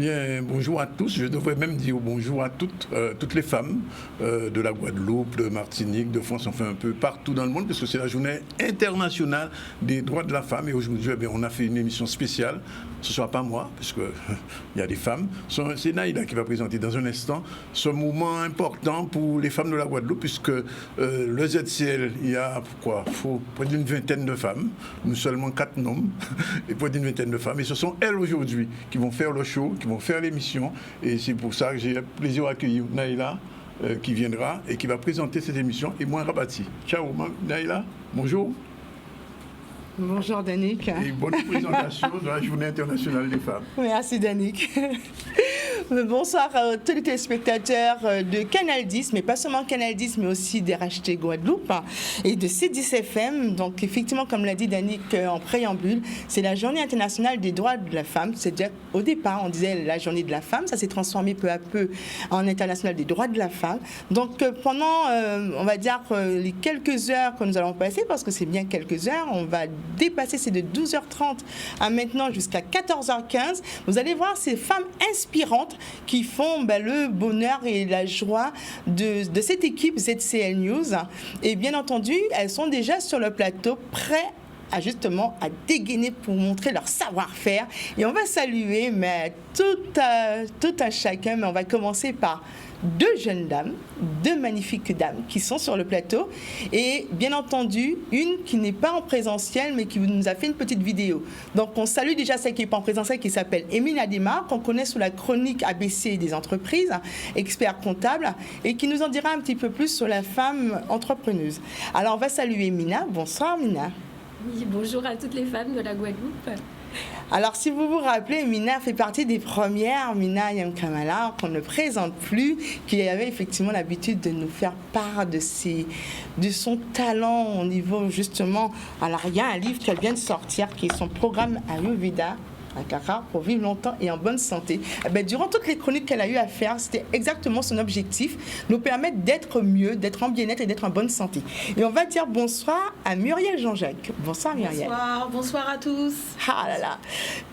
Bien, bonjour à tous. Je devrais même dire bonjour à toutes les femmes de la Guadeloupe, de Martinique, de France, enfin un peu partout dans le monde, parce que c'est la journée internationale des droits de la femme. Et aujourd'hui, on a fait une émission spéciale. Ce ne sera pas moi, parce qu'il y a des femmes. C'est Naïla qui va présenter dans un instant ce moment important pour les femmes de la Guadeloupe, puisque le ZCL, il y a près d'une vingtaine de femmes, nous seulement 4 noms, et près d'une vingtaine de femmes. Et ce sont elles aujourd'hui qui vont faire le show, qui vont faire l'émission. Et c'est pour ça que j'ai le plaisir d'accueillir Naïla, qui viendra et qui va présenter cette émission. Et moi, Rabati. Ciao, Naïla. Bonjour. Bonjour Danick. Et bonne présentation de la Journée internationale des femmes. Merci Danick. Bonsoir à tous les téléspectateurs de Canal 10, mais pas seulement Canal 10, mais aussi d'RHT Guadeloupe et de C10 FM. Donc effectivement, comme l'a dit Danick en préambule, c'est la Journée internationale des droits de la femme. C'est-à-dire au départ, on disait la Journée de la femme, ça s'est transformé peu à peu en international des droits de la femme. Donc pendant, on va dire, les quelques heures que nous allons passer, parce que c'est bien quelques heures, on va dépasser, c'est de 12h30 à maintenant jusqu'à 14h15. Vous allez voir ces femmes inspirantes qui font le bonheur et la joie de cette équipe ZCL News. Et bien entendu, elles sont déjà sur le plateau, prêtes à dégainer pour montrer leur savoir-faire. Et on va saluer tout un chacun, mais on va commencer par 2 jeunes dames, 2 magnifiques dames qui sont sur le plateau et bien entendu une qui n'est pas en présentiel mais qui nous a fait une petite vidéo. Donc on salue déjà celle qui n'est pas en présentiel qui s'appelle Émile Adema, qu'on connaît sous la chronique ABC des entreprises, expert comptable, et qui nous en dira un petit peu plus sur la femme entrepreneuse. Alors on va saluer Mina. Bonsoir Mina. Oui, bonjour à toutes les femmes de la Guadeloupe. Alors, si vous vous rappelez, Mina fait partie des premières, Mina Yamkamala, qu'on ne présente plus, qui avait effectivement l'habitude de nous faire part de son talent au niveau, justement. Alors, il y a un livre qu'elle vient de sortir, qui est son programme Ayurveda, pour vivre longtemps et en bonne santé. Durant toutes les chroniques qu'elle a eu à faire, c'était exactement son objectif, nous permettre d'être mieux, d'être en bien-être et d'être en bonne santé. Et on va dire bonsoir à Muriel Jean-Jacques. Bonsoir Muriel. Bonsoir à tous. Ah là là,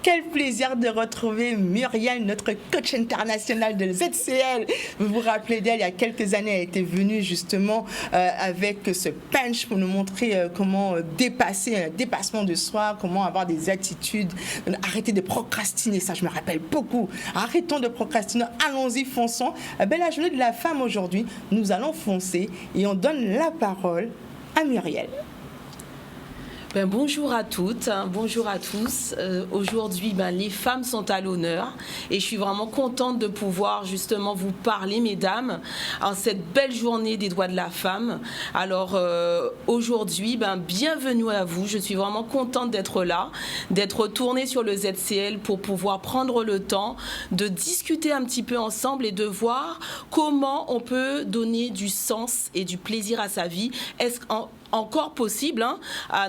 quel plaisir de retrouver Muriel, notre coach international de ZCL. Vous vous rappelez d'elle, il y a quelques années, elle était venue justement avec ce punch pour nous montrer comment dépasser un dépassement de soi, comment avoir des attitudes, arrêter de procrastiner, ça je me rappelle beaucoup. Arrêtons de procrastiner, allons-y, fonçons. La journée de la femme aujourd'hui, nous allons foncer et on donne la parole à Muriel. Bonjour à toutes, bonjour à tous. Aujourd'hui, les femmes sont à l'honneur et je suis vraiment contente de pouvoir justement vous parler, mesdames, en cette belle journée des droits de la femme. Alors aujourd'hui, bienvenue à vous. Je suis vraiment contente d'être là, d'être tournée sur le ZCL pour pouvoir prendre le temps de discuter un petit peu ensemble et de voir comment on peut donner du sens et du plaisir à sa vie. Est-ce encore possible à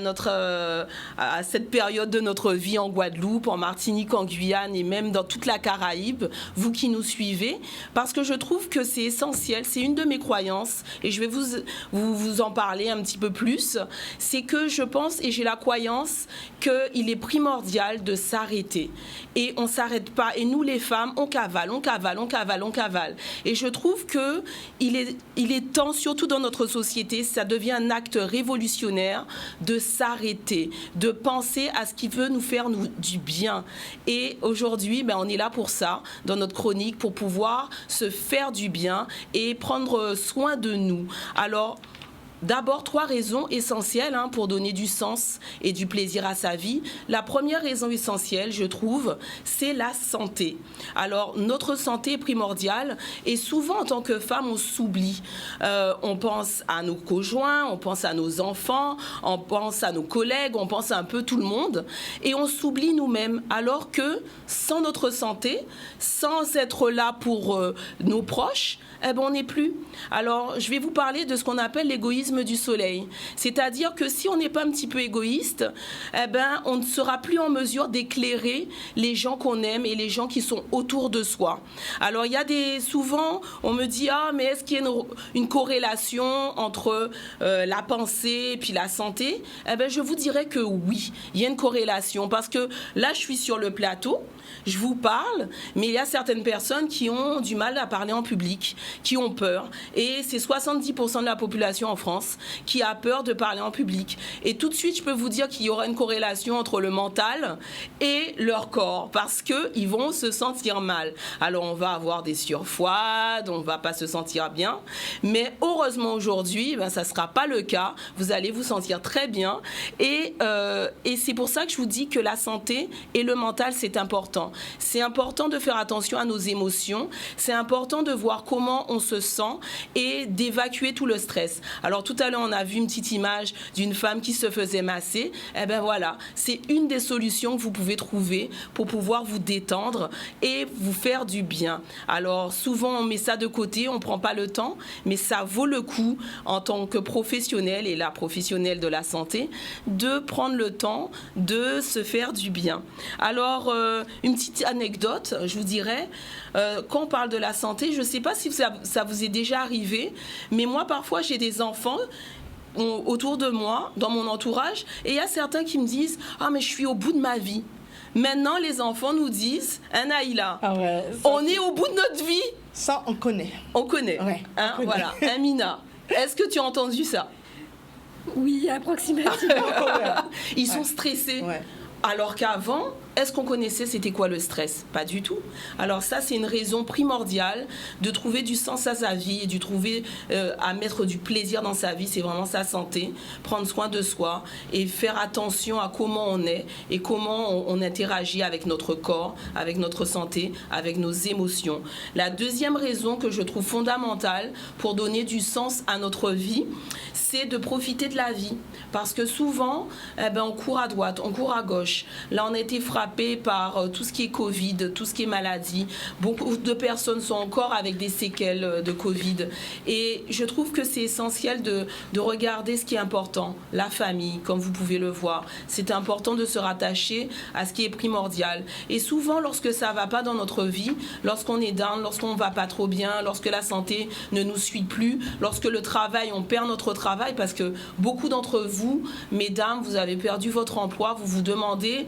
cette période de notre vie en Guadeloupe, en Martinique, en Guyane et même dans toute la Caraïbe, vous qui nous suivez, parce que je trouve que c'est essentiel, c'est une de mes croyances et je vais vous en parler un petit peu plus, c'est que je pense et j'ai la croyance qu'il est primordial de s'arrêter et on ne s'arrête pas et nous les femmes, on cavale et je trouve qu'il est temps, surtout dans notre société, ça devient un acte révolutionnaire de s'arrêter, de penser à ce qui veut nous faire du bien. Et aujourd'hui, on est là pour ça, dans notre chronique, pour pouvoir se faire du bien et prendre soin de nous. Alors, d'abord, 3 raisons essentielles pour donner du sens et du plaisir à sa vie. La première raison essentielle, je trouve, c'est la santé. Alors, notre santé est primordiale et souvent, en tant que femme, on s'oublie. On pense à nos conjoints, on pense à nos enfants, on pense à nos collègues, on pense à un peu tout le monde et on s'oublie nous-mêmes. Alors que sans notre santé, sans être là pour nos proches, on n'est plus. Alors, je vais vous parler de ce qu'on appelle l'égoïsme l'égoïsme du soleil. C'est-à-dire que si on n'est pas un petit peu égoïste, eh ben, on ne sera plus en mesure d'éclairer les gens qu'on aime et les gens qui sont autour de soi. Alors, il y a souvent, on me dit, ah, mais est-ce qu'il y a une corrélation entre la pensée et puis la santé? Eh ben, je vous dirais que oui, il y a une corrélation parce que là, je suis sur le plateau, je vous parle, mais il y a certaines personnes qui ont du mal à parler en public, qui ont peur. Et c'est 70% de la population en France qui a peur de parler en public. Et tout de suite, je peux vous dire qu'il y aura une corrélation entre le mental et leur corps, parce qu'ils vont se sentir mal. Alors, on va avoir des sueurs froides, on ne va pas se sentir bien. Mais heureusement, aujourd'hui, ben, ça ne sera pas le cas. Vous allez vous sentir très bien. Et c'est pour ça que je vous dis que la santé et le mental, c'est important. C'est important de faire attention à nos émotions. C'est important de voir comment on se sent et d'évacuer tout le stress. Alors, tout à l'heure, on a vu une petite image d'une femme qui se faisait masser. Eh bien, voilà, c'est une des solutions que vous pouvez trouver pour pouvoir vous détendre et vous faire du bien. Alors, souvent, on met ça de côté, on ne prend pas le temps, mais ça vaut le coup, en tant que professionnel et la professionnelle de la santé, de prendre le temps de se faire du bien. Alors, une petite anecdote, je vous dirais, quand on parle de la santé, je ne sais pas si ça vous est déjà arrivé, mais moi, parfois, j'ai des enfants autour de moi, dans mon entourage, et il y a certains qui me disent « Ah, mais je suis au bout de ma vie ». Maintenant, les enfants nous disent « Naïla, on est au bout de notre vie ». Ça, on connaît. On connaît. Ouais, hein, on connaît. Voilà. Amina, est-ce que tu as entendu ça? Oui, approximativement. Ils sont stressés. Ouais. Alors qu'avant, est-ce qu'on connaissait c'était quoi le stress? Pas du tout. Alors ça, c'est une raison primordiale de trouver du sens à sa vie et de trouver à mettre du plaisir dans sa vie. C'est vraiment sa santé, prendre soin de soi et faire attention à comment on est et comment on interagit avec notre corps, avec notre santé, avec nos émotions. La deuxième raison que je trouve fondamentale pour donner du sens à notre vie, c'est de profiter de la vie. Parce que souvent, on court à droite, on court à gauche. Là, on a été frappé par tout ce qui est Covid, tout ce qui est maladie. Beaucoup de personnes sont encore avec des séquelles de Covid. Et je trouve que c'est essentiel de regarder ce qui est important. La famille, comme vous pouvez le voir. C'est important de se rattacher à ce qui est primordial. Et souvent, lorsque ça ne va pas dans notre vie, lorsqu'on est down, lorsqu'on ne va pas trop bien, lorsque la santé ne nous suit plus, lorsque le travail, on perd notre travail, parce que beaucoup d'entre vous, mesdames, vous avez perdu votre emploi, vous vous demandez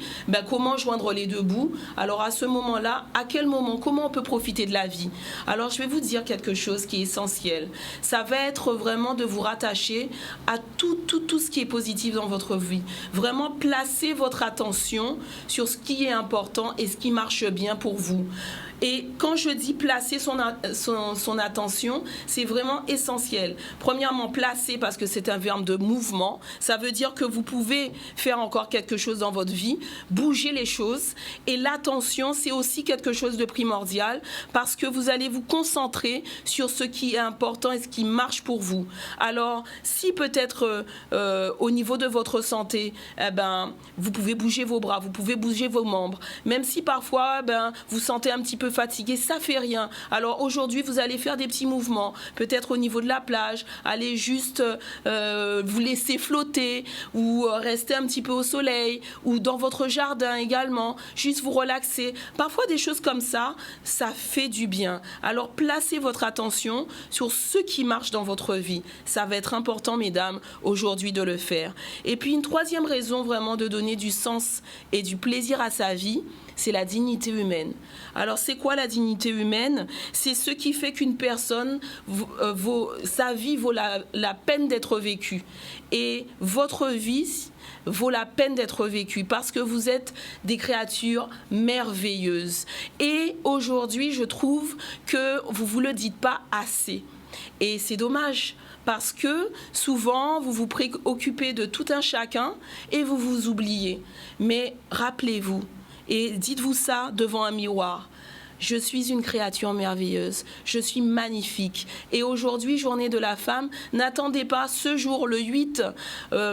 comment joindre les deux bouts. Alors à ce moment-là, à quel moment, comment on peut profiter de la vie? Alors je vais vous dire quelque chose qui est essentiel. Ça va être vraiment de vous rattacher à tout ce qui est positif dans votre vie. Vraiment placer votre attention sur ce qui est important et ce qui marche bien pour vous. Et quand je dis placer son attention, c'est vraiment essentiel. Premièrement, placer, parce que c'est un verbe de mouvement. Ça veut dire que vous pouvez faire encore quelque chose dans votre vie, bouger les choses. Et l'attention, c'est aussi quelque chose de primordial, parce que vous allez vous concentrer sur ce qui est important et ce qui marche pour vous. Alors, si peut-être au niveau de votre santé, vous pouvez bouger vos bras, vous pouvez bouger vos membres. Même si parfois, vous sentez un petit peu fatigué, ça fait rien. Alors aujourd'hui, vous allez faire des petits mouvements, peut-être au niveau de la plage, allez juste vous laisser flotter ou rester un petit peu au soleil ou dans votre jardin également, juste vous relaxer. Parfois des choses comme ça, ça fait du bien. Alors placez votre attention sur ce qui marche dans votre vie. Ça va être important, mesdames, aujourd'hui de le faire. Et puis une troisième raison vraiment de donner du sens et du plaisir à sa vie, c'est la dignité humaine. Alors, c'est quoi la dignité humaine? C'est ce qui fait qu'une personne, sa vie vaut la peine d'être vécue. Et votre vie vaut la peine d'être vécue parce que vous êtes des créatures merveilleuses. Et aujourd'hui, je trouve que vous ne vous le dites pas assez. Et c'est dommage. Parce que souvent, vous vous préoccupez de tout un chacun et vous vous oubliez. Mais rappelez-vous, et dites-vous ça devant un miroir. Je suis une créature merveilleuse, je suis magnifique. Et aujourd'hui, journée de la femme, n'attendez pas ce jour, le 8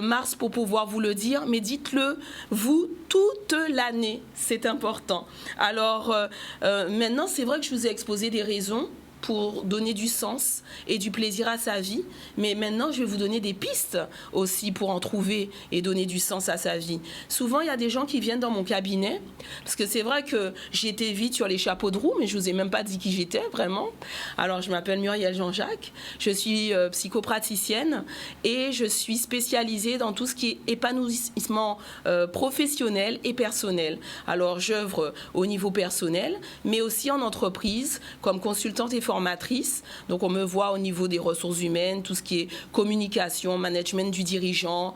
mars, pour pouvoir vous le dire, mais dites-le, vous, toute l'année, c'est important. Alors, maintenant, c'est vrai que je vous ai exposé des raisons pour donner du sens et du plaisir à sa vie. Mais maintenant, je vais vous donner des pistes aussi pour en trouver et donner du sens à sa vie. Souvent, il y a des gens qui viennent dans mon cabinet, parce que c'est vrai que j'étais vite sur les chapeaux de roue, mais je ne vous ai même pas dit qui j'étais, vraiment. Alors, je m'appelle Muriel Jean-Jacques, je suis psychopraticienne et je suis spécialisée dans tout ce qui est épanouissement professionnel et personnel. Alors, j'œuvre au niveau personnel, mais aussi en entreprise, comme consultante et formatrice. Donc, on me voit au niveau des ressources humaines, tout ce qui est communication, management du dirigeant,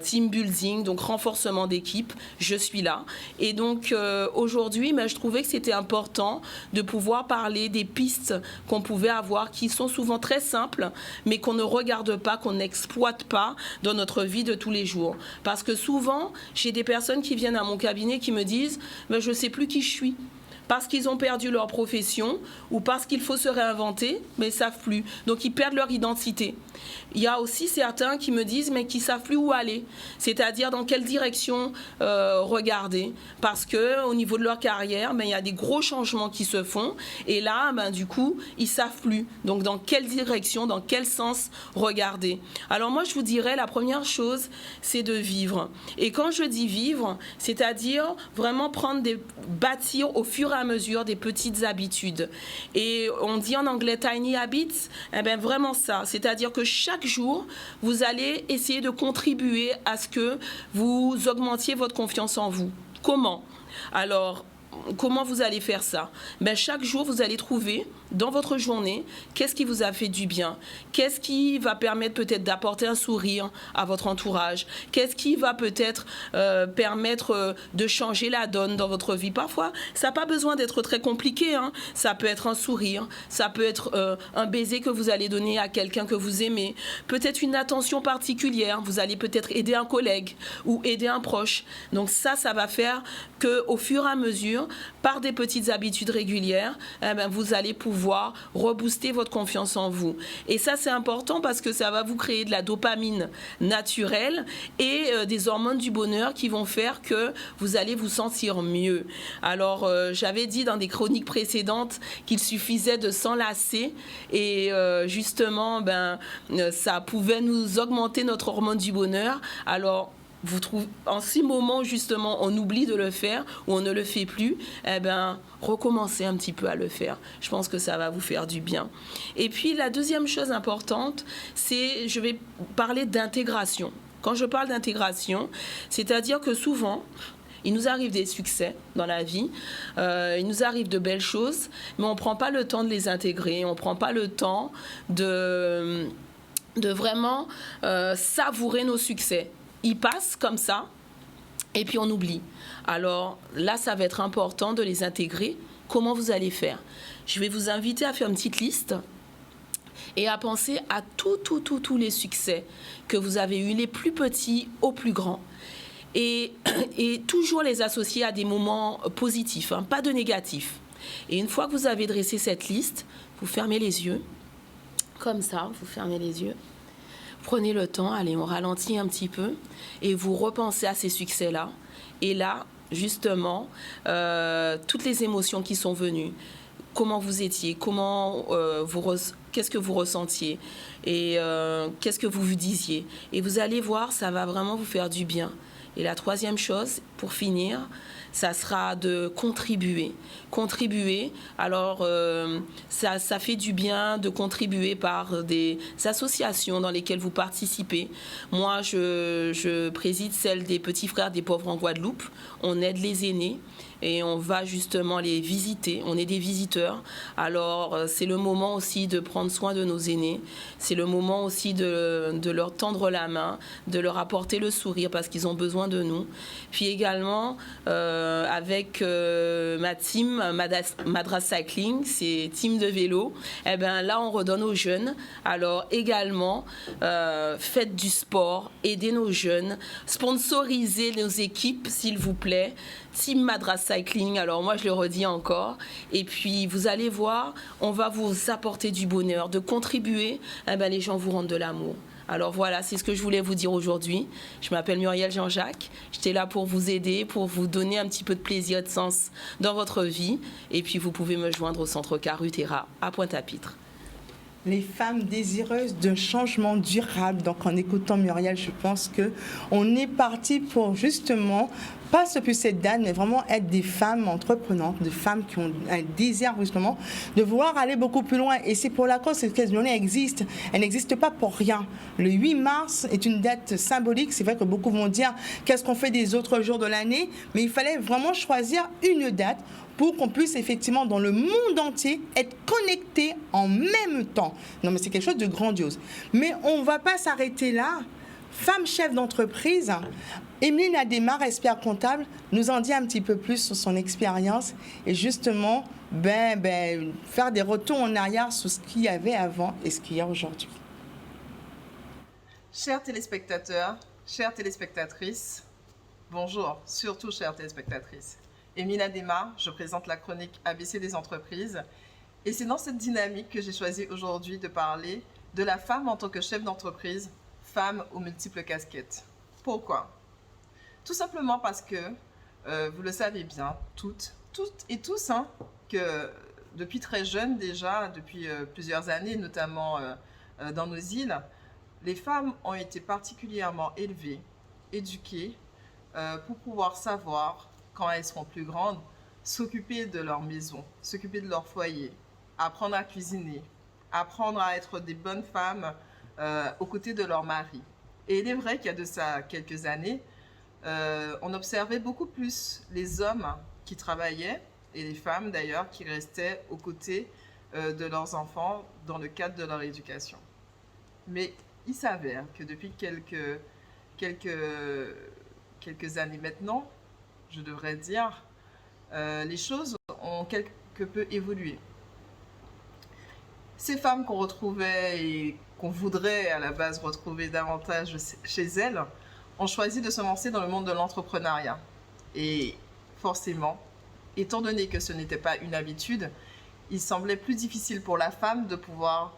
team building, donc renforcement d'équipe. Je suis là. Et donc, aujourd'hui, je trouvais que c'était important de pouvoir parler des pistes qu'on pouvait avoir, qui sont souvent très simples, mais qu'on ne regarde pas, qu'on n'exploite pas dans notre vie de tous les jours. Parce que souvent, j'ai des personnes qui viennent à mon cabinet qui me disent « je ne sais plus qui je suis ». Parce qu'ils ont perdu leur profession ou parce qu'il faut se réinventer, mais ils ne savent plus. Donc, ils perdent leur identité. Il y a aussi certains qui me disent, mais qui ne savent plus où aller. C'est-à-dire dans quelle direction regarder. Parce qu'au niveau de leur carrière, il y a des gros changements qui se font. Et là, du coup, ils ne savent plus. Donc, dans quelle direction, dans quel sens regarder. Alors, moi, je vous dirais, la première chose, c'est de vivre. Et quand je dis vivre, c'est-à-dire vraiment bâtir au fur et à mesure des petites habitudes. Et on dit en anglais tiny habits, vraiment ça. C'est-à-dire que chaque jour, vous allez essayer de contribuer à ce que vous augmentiez votre confiance en vous. Comment ? Alors, comment vous allez faire ça ? Chaque jour, vous allez trouver dans votre journée qu'est-ce qui vous a fait du bien, qu'est-ce qui va permettre peut-être d'apporter un sourire à votre entourage, qu'est-ce qui va peut-être permettre de changer la donne dans votre vie. Parfois, ça n'a pas besoin d'être très compliqué, hein. Ça peut être un sourire, ça peut être un baiser que vous allez donner à quelqu'un que vous aimez, peut-être une attention particulière, vous allez peut-être aider un collègue ou aider un proche. Donc ça va faire qu'au fur et à mesure, par des petites habitudes régulières, vous allez pouvoir rebooster votre confiance en vous. Et ça, c'est important parce que ça va vous créer de la dopamine naturelle et des hormones du bonheur qui vont faire que vous allez vous sentir mieux. Alors, j'avais dit dans des chroniques précédentes qu'il suffisait de s'enlacer et justement, ça pouvait nous augmenter notre hormone du bonheur. Alors, vous trouvez, en ces moments où justement on oublie de le faire ou on ne le fait plus, recommencez un petit peu à le faire. Je pense que ça va vous faire du bien. Et puis la deuxième chose importante, c'est, je vais parler d'intégration. Quand je parle d'intégration, c'est-à-dire que souvent, il nous arrive des succès dans la vie, il nous arrive de belles choses, mais on ne prend pas le temps de les intégrer, on ne prend pas le temps de vraiment savourer nos succès. Ils passent comme ça et puis on oublie. Alors là, ça va être important de les intégrer. Comment vous allez faire ? Je vais vous inviter à faire une petite liste et à penser à tous les succès que vous avez eus, les plus petits aux plus grands. Et toujours les associer à des moments positifs, hein, pas de négatifs. Et une fois que vous avez dressé cette liste, vous fermez les yeux. Comme ça, vous fermez les yeux. Prenez le temps, allez, on ralentit un petit peu et vous repensez à ces succès-là. Et là, justement, toutes les émotions qui sont venues, comment vous étiez, qu'est-ce que vous ressentiez et qu'est-ce que vous vous disiez. Et vous allez voir, ça va vraiment vous faire du bien. Et la troisième chose, pour finir, ça sera de contribuer. Contribuer, alors ça fait du bien de contribuer par des associations dans lesquelles vous participez. Moi, je préside celle des Petits Frères des Pauvres en Guadeloupe. On aide les aînés et on va justement les visiter. On est des visiteurs. Alors, c'est le moment aussi de prendre soin de nos aînés. C'est le moment aussi de leur tendre la main, de leur apporter le sourire parce qu'ils ont besoin de nous. Puis également, avec ma team, Madras Cycling, c'est team de vélo, là, on redonne aux jeunes. Alors, également, faites du sport, aidez nos jeunes, sponsorisez nos équipes, s'il vous plaît. Team Madras Cycling, alors moi je le redis encore, et puis vous allez voir, on va vous apporter du bonheur, de contribuer, les gens vous rendent de l'amour. Alors voilà, c'est ce que je voulais vous dire aujourd'hui. Je m'appelle Muriel Jean-Jacques. J'étais là pour vous aider, pour vous donner un petit peu de plaisir et de sens dans votre vie. Et puis vous pouvez me joindre au centre Carutera à Pointe-à-Pitre. Les femmes désireuses d'un changement durable. Donc en écoutant Muriel, je pense qu'on est parti pour justement pas se plus cette date, mais vraiment être des femmes entreprenantes, des femmes qui ont un désir justement de vouloir aller beaucoup plus loin. Et c'est pour la cause que cette journée existe. Elle n'existe pas pour rien. Le 8 mars est une date symbolique. C'est vrai que beaucoup vont dire qu'est-ce qu'on fait des autres jours de l'année, mais il fallait vraiment choisir une date pour qu'on puisse effectivement dans le monde entier être connectés en même temps. Non mais c'est quelque chose de grandiose. Mais on ne va pas s'arrêter là. Femme chef d'entreprise, Emeline Adémar, expert comptable, nous en dit un petit peu plus sur son expérience et justement faire des retours en arrière sur ce qu'il y avait avant et ce qu'il y a aujourd'hui. Chers téléspectateurs, chères téléspectatrices, bonjour, surtout chères téléspectatrices. Emeline Adémar, je présente la chronique ABC des entreprises et c'est dans cette dynamique que j'ai choisi aujourd'hui de parler de la femme en tant que chef d'entreprise, femme aux multiples casquettes. Pourquoi ? Tout simplement parce que, vous le savez bien, toutes et tous, que depuis très jeune déjà, depuis plusieurs années, notamment dans nos îles, les femmes ont été particulièrement élevées, éduquées, pour pouvoir savoir, quand elles seront plus grandes, s'occuper de leur maison, s'occuper de leur foyer, apprendre à cuisiner, apprendre à être des bonnes femmes aux côtés de leur mari. Et il est vrai qu'il y a de ça quelques années, on observait beaucoup plus les hommes qui travaillaient et les femmes d'ailleurs qui restaient aux côtés de leurs enfants dans le cadre de leur éducation. Mais il s'avère que depuis quelques années maintenant, je devrais dire, les choses ont quelque peu évolué. Ces femmes qu'on retrouvait et qu'on voudrait à la base retrouver davantage chez elles ont choisi de se lancer dans le monde de l'entrepreneuriat. Et forcément, étant donné que ce n'était pas une habitude, il semblait plus difficile pour la femme de pouvoir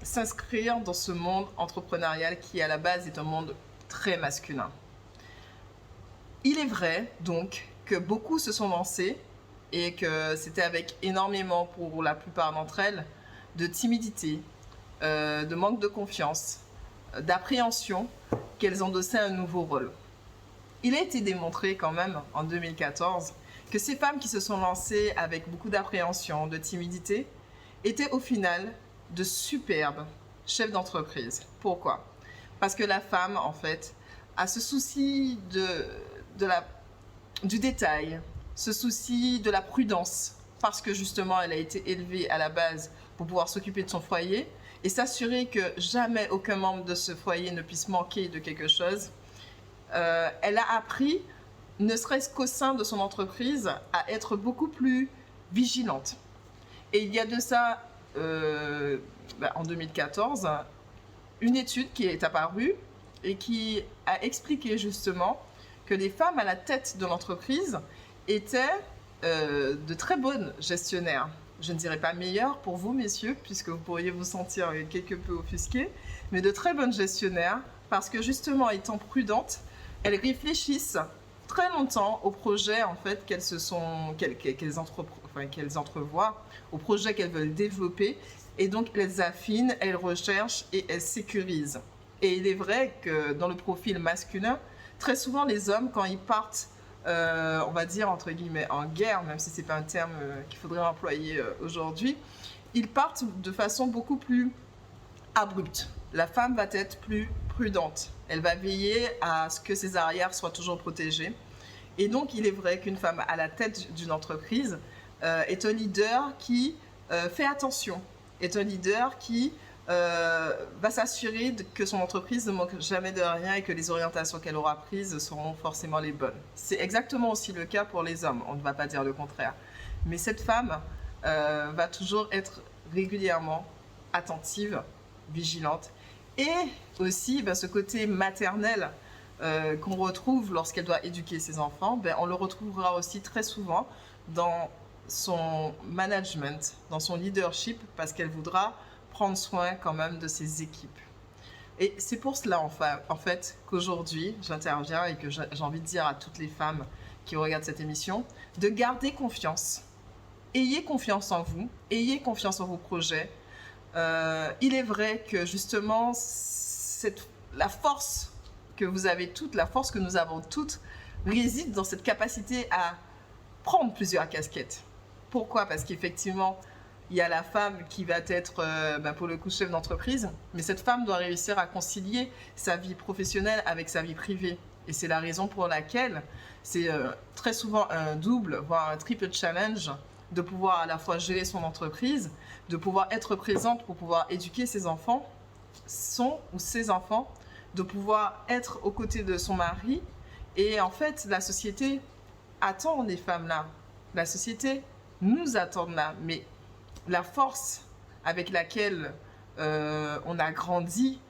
s'inscrire dans ce monde entrepreneurial qui à la base est un monde très masculin. Il est vrai donc que beaucoup se sont lancés et que c'était avec énormément, pour la plupart d'entre elles, de timidité, de manque de confiance, d'appréhension qu'elles endossaient un nouveau rôle. Il a été démontré quand même en 2014 que ces femmes qui se sont lancées avec beaucoup d'appréhension, de timidité, étaient au final de superbes chefs d'entreprise. Pourquoi ? Parce que la femme, en fait, a ce souci du détail, ce souci de la prudence, parce que justement, elle a été élevée à la base pour pouvoir s'occuper de son foyer et s'assurer que jamais aucun membre de ce foyer ne puisse manquer de quelque chose. Elle a appris, ne serait-ce qu'au sein de son entreprise, à être beaucoup plus vigilante. Et il y a de ça, en 2014, une étude qui est apparue et qui a expliqué justement que les femmes à la tête de l'entreprise étaient de très bonnes gestionnaires. Je ne dirais pas meilleures pour vous, messieurs, puisque vous pourriez vous sentir quelque peu offusqués, mais de très bonnes gestionnaires, parce que justement, étant prudentes, elles réfléchissent très longtemps aux projets en fait, qu'elles entrevoient, aux projets qu'elles veulent développer, et donc elles affinent, elles recherchent et elles sécurisent. Et il est vrai que dans le profil masculin, très souvent les hommes, quand ils partent, on va dire entre guillemets en guerre, même si ce n'est pas un terme qu'il faudrait employer aujourd'hui, ils partent de façon beaucoup plus abrupte. La femme va être plus prudente. Elle va veiller à ce que ses arrières soient toujours protégées. Et donc, il est vrai qu'une femme à la tête d'une entreprise est un leader qui fait attention, est un leader qui va s'assurer que son entreprise ne manque jamais de rien et que les orientations qu'elle aura prises seront forcément les bonnes. C'est exactement aussi le cas pour les hommes, on ne va pas dire le contraire. Mais cette femme va toujours être régulièrement attentive, vigilante. Et aussi, ce côté maternel qu'on retrouve lorsqu'elle doit éduquer ses enfants, on le retrouvera aussi très souvent dans son management, dans son leadership, parce qu'elle voudra prendre soin quand même de ses équipes. Et c'est pour cela, enfin, en fait, qu'aujourd'hui, j'interviens et que j'ai envie de dire à toutes les femmes qui regardent cette émission, de garder confiance. Ayez confiance en vous, ayez confiance en vos projets. Il est vrai que justement, la force que vous avez toutes, la force que nous avons toutes, réside dans cette capacité à prendre plusieurs casquettes. Pourquoi ? Parce qu'effectivement, il y a la femme qui va être, pour le coup, chef d'entreprise, mais cette femme doit réussir à concilier sa vie professionnelle avec sa vie privée. Et c'est la raison pour laquelle c'est très souvent un double, voire un triple challenge, de pouvoir à la fois gérer son entreprise, de pouvoir être présente pour pouvoir éduquer ses enfants, ses enfants, de pouvoir être aux côtés de son mari. Et en fait, la société attend les femmes là. La société nous attend là. Mais la force avec laquelle on a grandi,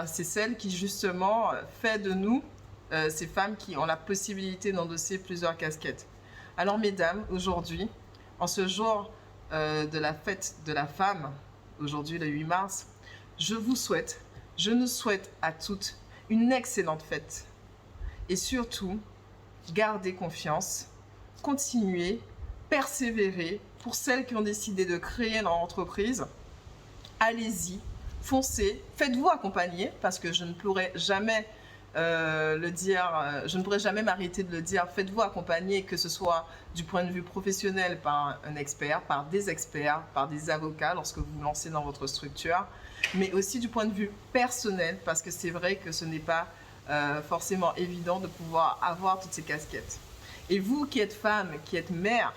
c'est celle qui justement fait de nous ces femmes qui ont la possibilité d'endosser plusieurs casquettes. Alors mesdames, aujourd'hui, en ce jour de la fête de la femme, aujourd'hui le 8 mars, je nous souhaite à toutes une excellente fête. Et surtout, gardez confiance, continuez, persévérez. Pour celles qui ont décidé de créer leur entreprise, allez-y, foncez, faites-vous accompagner, parce que je ne pourrai jamais le dire, je ne pourrai jamais m'arrêter de le dire, faites-vous accompagner, que ce soit du point de vue professionnel par un expert, par des avocats lorsque vous vous lancez dans votre structure, mais aussi du point de vue personnel, parce que c'est vrai que ce n'est pas forcément évident de pouvoir avoir toutes ces casquettes. Et vous qui êtes femme, qui êtes mère,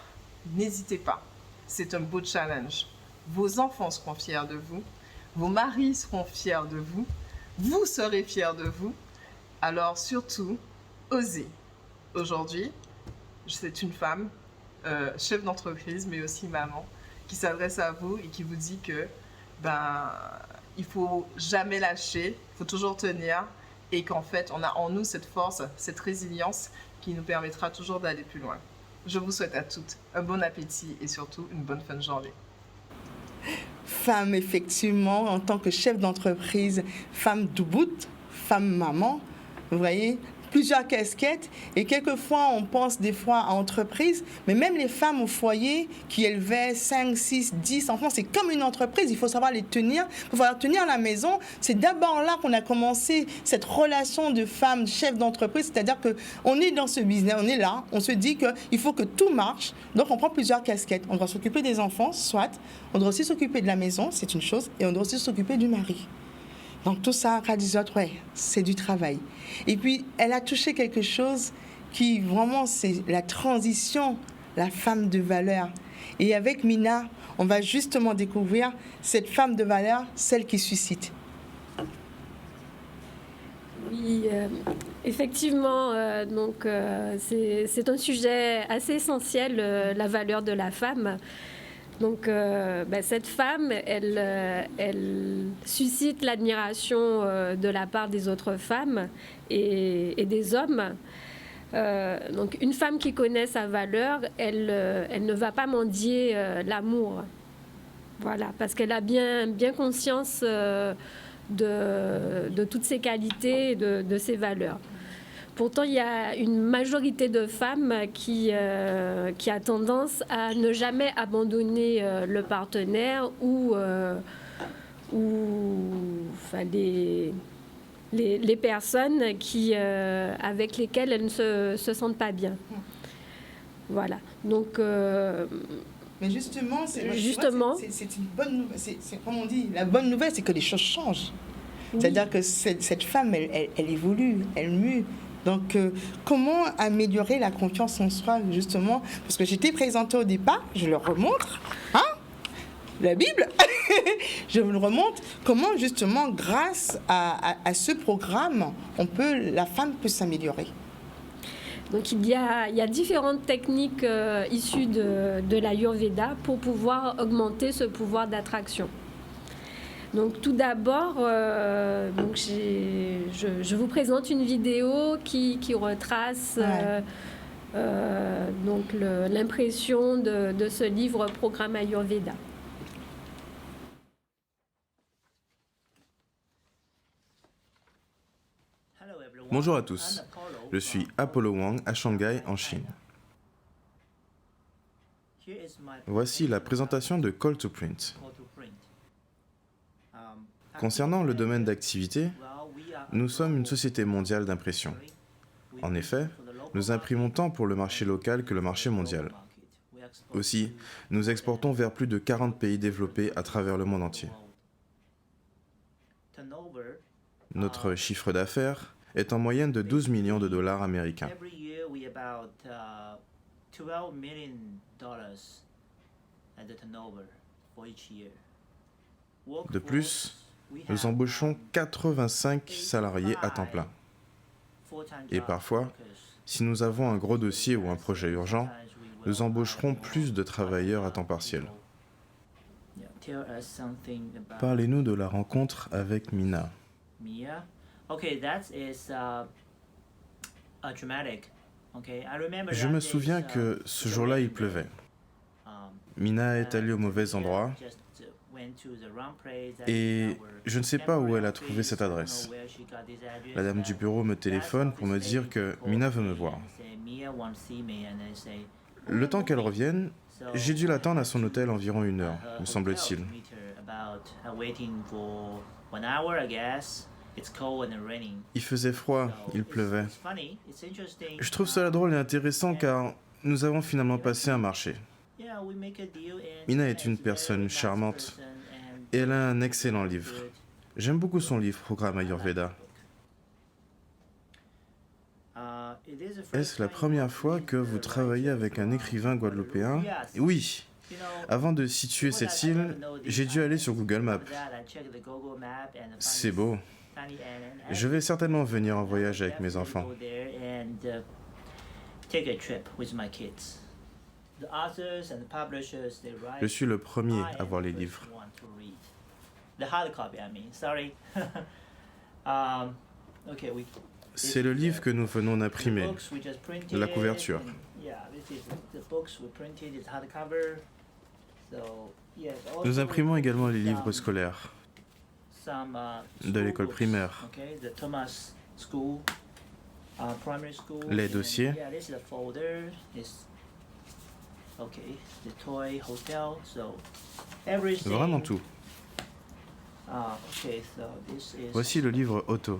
n'hésitez pas. C'est un beau challenge. Vos enfants seront fiers de vous. Vos maris seront fiers de vous. Vous serez fiers de vous. Alors surtout, osez. Aujourd'hui, c'est une femme, chef d'entreprise, mais aussi maman, qui s'adresse à vous et qui vous dit que il faut jamais lâcher, il faut toujours tenir, et qu'en fait, on a en nous cette force, cette résilience qui nous permettra toujours d'aller plus loin. Je vous souhaite à toutes un bon appétit et surtout une bonne fin de journée. Femme, effectivement, en tant que chef d'entreprise, femme douboute, femme maman, vous voyez, plusieurs casquettes. Et quelquefois, on pense des fois à entreprise, mais même les femmes au foyer qui élevaient 5, 6, 10 enfants, c'est comme une entreprise, il faut savoir les tenir. Pour pouvoir tenir la maison, c'est d'abord là qu'on a commencé cette relation de femme chef d'entreprise, c'est-à-dire qu'on est dans ce business, on est là, on se dit qu'il faut que tout marche, donc on prend plusieurs casquettes. On doit s'occuper des enfants, soit, on doit aussi s'occuper de la maison, c'est une chose, et on doit aussi s'occuper du mari. Donc tout ça, ouais, c'est du travail. Et puis, elle a touché quelque chose qui, vraiment, c'est la transition, la femme de valeur. Et avec Mina, on va justement découvrir cette femme de valeur, celle qui suscite. Oui, effectivement, c'est un sujet assez essentiel, la valeur de la femme. Donc, cette femme, elle suscite l'admiration de la part des autres femmes et des hommes. Donc, une femme qui connaît sa valeur, elle ne va pas mendier l'amour. Voilà, parce qu'elle a bien conscience de toutes ses qualités et de ses valeurs. Pourtant, il y a une majorité de femmes qui a tendance à ne jamais abandonner le partenaire ou les personnes avec lesquelles elles ne se sentent pas bien. Voilà. Donc, mais justement, c'est une bonne nouvelle. C'est comme on dit, la bonne nouvelle, c'est que les choses changent. Oui. C'est-à-dire que cette femme, elle évolue, elle mue. Donc, comment améliorer la confiance en soi, justement? Parce que j'étais présentée au départ, je le remontre, la Bible, je vous le remonte, comment, justement, grâce à ce programme, la femme peut s'améliorer. Donc, il y a différentes techniques issues de l'Ayurveda pour pouvoir augmenter ce pouvoir d'attraction. Donc tout d'abord, je vous présente une vidéo qui retrace l'impression de ce livre Programme Ayurveda. Bonjour à tous, je suis Apollo Wang à Shanghai en Chine. Voici la présentation de Call to Print. Concernant le domaine d'activité, nous sommes une société mondiale d'impression. En effet, nous imprimons tant pour le marché local que le marché mondial. Aussi, nous exportons vers plus de 40 pays développés à travers le monde entier. Notre chiffre d'affaires est en moyenne de 12 millions de dollars américains. De plus, nous embauchons 85 salariés à temps plein. Et parfois, si nous avons un gros dossier ou un projet urgent, nous embaucherons plus de travailleurs à temps partiel. Parlez-nous de la rencontre avec Mina. Je me souviens que ce jour-là, il pleuvait. Mina est allée au mauvais endroit et je ne sais pas où elle a trouvé cette adresse. La dame du bureau me téléphone pour me dire que Mina veut me voir. Le temps qu'elle revienne, j'ai dû l'attendre à son hôtel environ 1 heure, me semble-t-il. Il faisait froid, il pleuvait. Je trouve cela drôle et intéressant car nous avons finalement passé un marché. Mina est une personne charmante et elle a un excellent livre. J'aime beaucoup son livre, Programme Ayurveda. Est-ce la première fois que vous travaillez avec un écrivain guadeloupéen? Oui. Avant de situer cette île, j'ai dû aller sur Google Maps. C'est beau. Je vais certainement venir en voyage avec mes enfants. Je suis le premier à voir les livres. C'est le livre que nous venons d'imprimer, la couverture. Nous imprimons également les livres scolaires de l'école primaire, les dossiers, vraiment tout. Voici le livre Otto.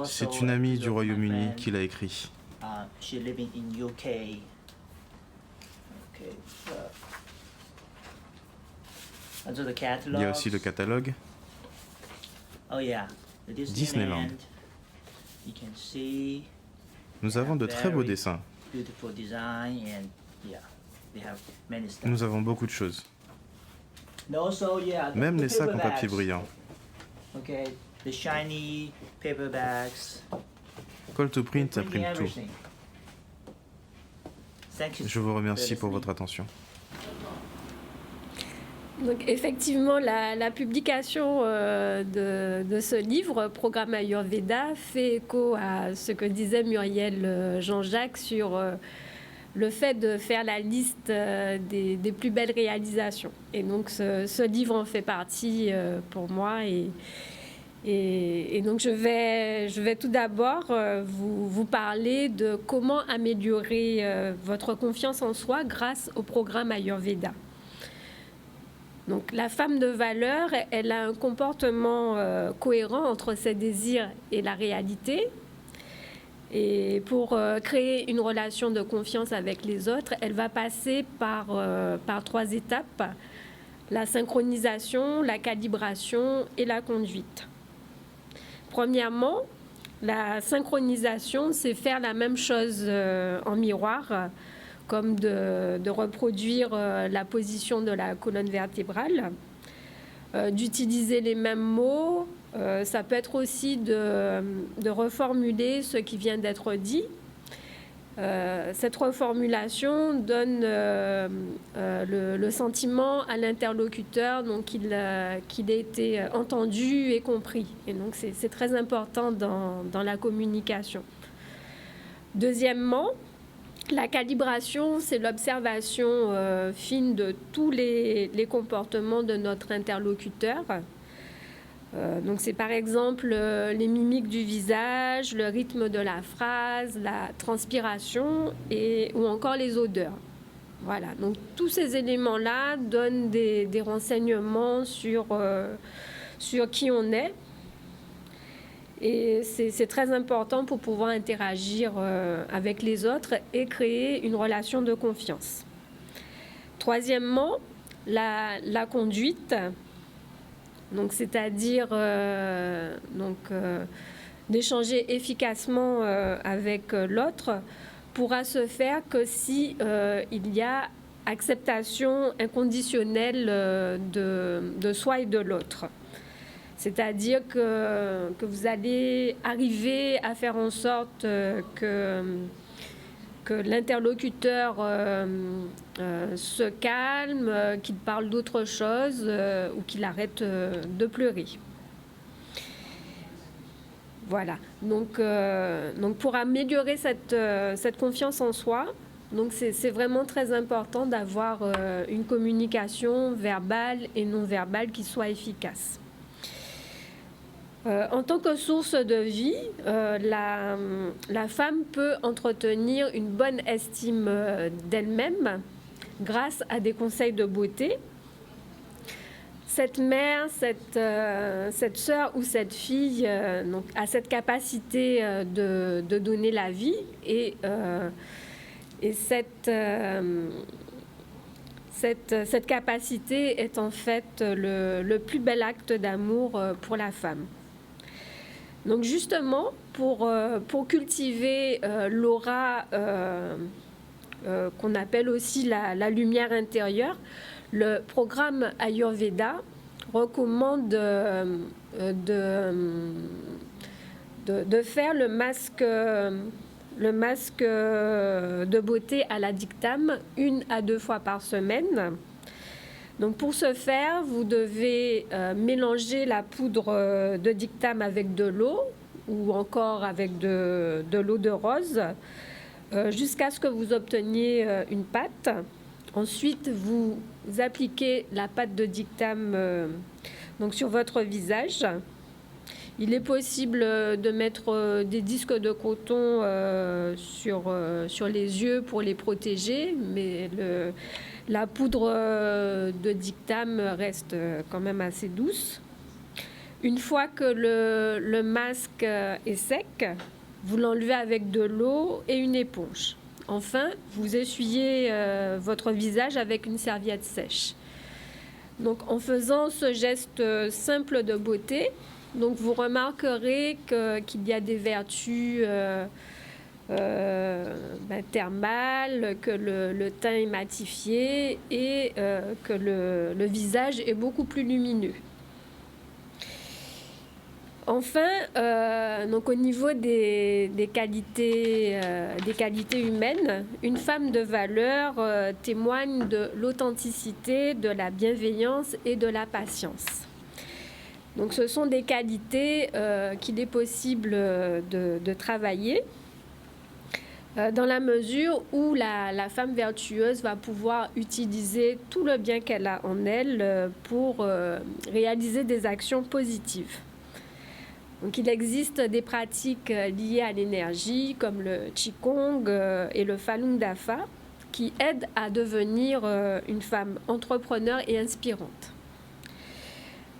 C'est une amie du Royaume-Uni qui l'a écrit. Il y a aussi le catalogue. Disneyland. Nous avons de très beaux dessins. Nous avons beaucoup de choses. Même les sacs en papier brillant. Call to Print imprime tout. Je vous remercie pour votre attention. Donc effectivement, la publication de ce livre, Programme Ayurveda, fait écho à ce que disait Muriel Jean-Jacques sur le fait de faire la liste des plus belles réalisations. Et donc ce livre en fait partie pour moi. Et donc je vais tout d'abord vous parler de comment améliorer votre confiance en soi grâce au programme Ayurveda. Donc la femme de valeur, elle a un comportement cohérent entre ses désirs et la réalité. Et pour créer une relation de confiance avec les autres, elle va passer par 3 étapes: la synchronisation, la calibration et la conduite. Premièrement, la synchronisation, c'est faire la même chose en miroir, comme de reproduire la position de la colonne vertébrale, d'utiliser les mêmes mots. Ça peut être aussi de reformuler ce qui vient d'être dit. Cette reformulation donne le sentiment à l'interlocuteur donc qu'il a été entendu et compris. Et donc c'est très important dans la communication. Deuxièmement, La calibration, c'est l'observation fine de tous les comportements de notre interlocuteur. Donc c'est par exemple les mimiques du visage, le rythme de la phrase, la transpiration ou encore les odeurs. Voilà, donc tous ces éléments-là donnent des renseignements sur qui on est. Et c'est très important pour pouvoir interagir avec les autres et créer une relation de confiance. Troisièmement, la conduite. Donc, c'est-à-dire d'échanger efficacement avec l'autre pourra se faire que si il y a acceptation inconditionnelle de soi et de l'autre. C'est-à-dire que vous allez arriver à faire en sorte que l'interlocuteur se calme, qu'il parle d'autre chose ou qu'il arrête de pleurer. Voilà. Donc pour améliorer cette confiance en soi, donc c'est vraiment très important d'avoir une communication verbale et non verbale qui soit efficace. En tant que source de vie, la femme peut entretenir une bonne estime d'elle-même grâce à des conseils de beauté. Cette mère, cette sœur ou cette fille donc, a cette capacité de donner la vie et cette capacité est en fait le plus bel acte d'amour pour la femme. Donc justement, pour cultiver l'aura qu'on appelle aussi la lumière intérieure, le programme Ayurveda recommande de faire le masque de beauté à la dictame 1 à 2 fois par semaine. Donc pour ce faire, vous devez mélanger la poudre de dictame avec de l'eau ou encore avec de l'eau de rose jusqu'à ce que vous obteniez une pâte. Ensuite, vous appliquez la pâte de dictame donc sur votre visage. Il est possible de mettre des disques de coton sur les yeux pour les protéger, mais la poudre de dictame reste quand même assez douce. Une fois que le masque est sec, vous l'enlevez avec de l'eau et une éponge. Enfin, vous essuyez votre visage avec une serviette sèche. Donc, en faisant ce geste simple de beauté, donc vous remarquerez qu'il y a des vertus thermales, que le teint est matifié et que le visage est beaucoup plus lumineux. Enfin, donc au niveau des qualités humaines, une femme de valeur témoigne de l'authenticité, de la bienveillance et de la patience. Donc ce sont des qualités qu'il est possible de travailler dans la mesure où la femme vertueuse va pouvoir utiliser tout le bien qu'elle a en elle pour réaliser des actions positives. Donc, il existe des pratiques liées à l'énergie comme le Qigong et le Falun Dafa qui aident à devenir une femme entrepreneur et inspirante.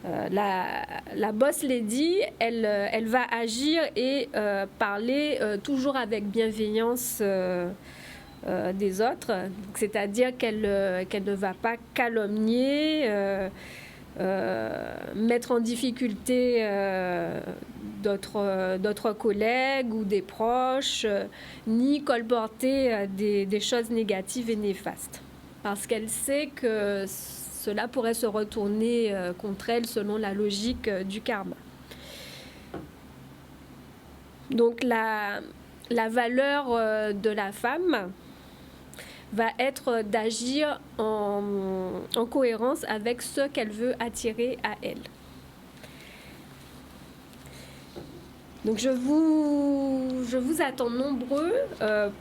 La boss lady, elle va agir et parler toujours avec bienveillance des autres, c'est-à-dire qu'elle ne va pas calomnier, mettre en difficulté d'autres collègues ou des proches, ni colporter des choses négatives et néfastes. Parce qu'elle sait que cela pourrait se retourner contre elle selon la logique du karma. Donc la valeur de la femme va être d'agir en cohérence avec ce qu'elle veut attirer à elle. Donc je vous attends nombreux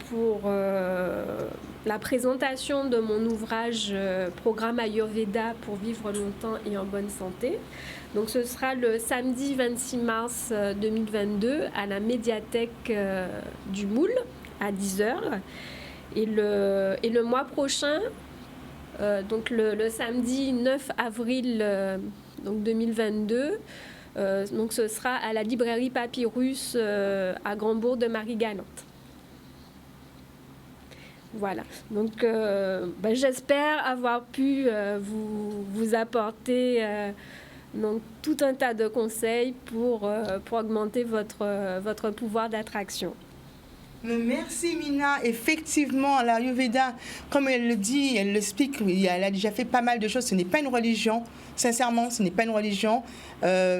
pour la présentation de mon ouvrage Programme Ayurveda pour vivre longtemps et en bonne santé. Donc ce sera le samedi 26 mars 2022 à la médiathèque du Moule à 10h. Et le mois prochain, donc le samedi 9 avril donc 2022, donc ce sera à la librairie Papyrus à Grandbourg de Marie-Galante. Voilà, donc j'espère avoir pu vous apporter donc, tout un tas de conseils pour augmenter votre pouvoir d'attraction. Merci Mina. Effectivement, l'Ayurveda, comme elle le dit, elle l'explique, elle a déjà fait pas mal de choses. Ce n'est pas une religion. Sincèrement, ce n'est pas une religion.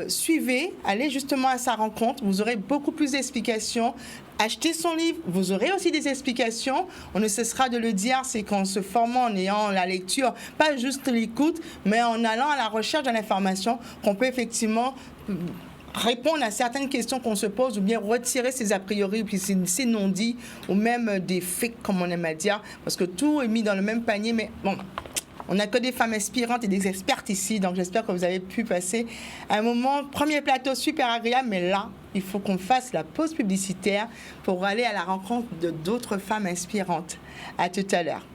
Suivez, allez justement à sa rencontre. Vous aurez beaucoup plus d'explications. Achetez son livre. Vous aurez aussi des explications. On ne cessera de le dire, c'est qu'en se formant, en ayant la lecture, pas juste l'écoute, mais en allant à la recherche de l'information, qu'on peut effectivement répondre à certaines questions qu'on se pose ou bien retirer ces a priori, puis ces non-dits ou même des fakes, comme on aime à dire, parce que tout est mis dans le même panier, mais bon, on n'a que des femmes inspirantes et des expertes ici, donc j'espère que vous avez pu passer un moment, premier plateau super agréable, mais là, il faut qu'on fasse la pause publicitaire pour aller à la rencontre de d'autres femmes inspirantes. À tout à l'heure.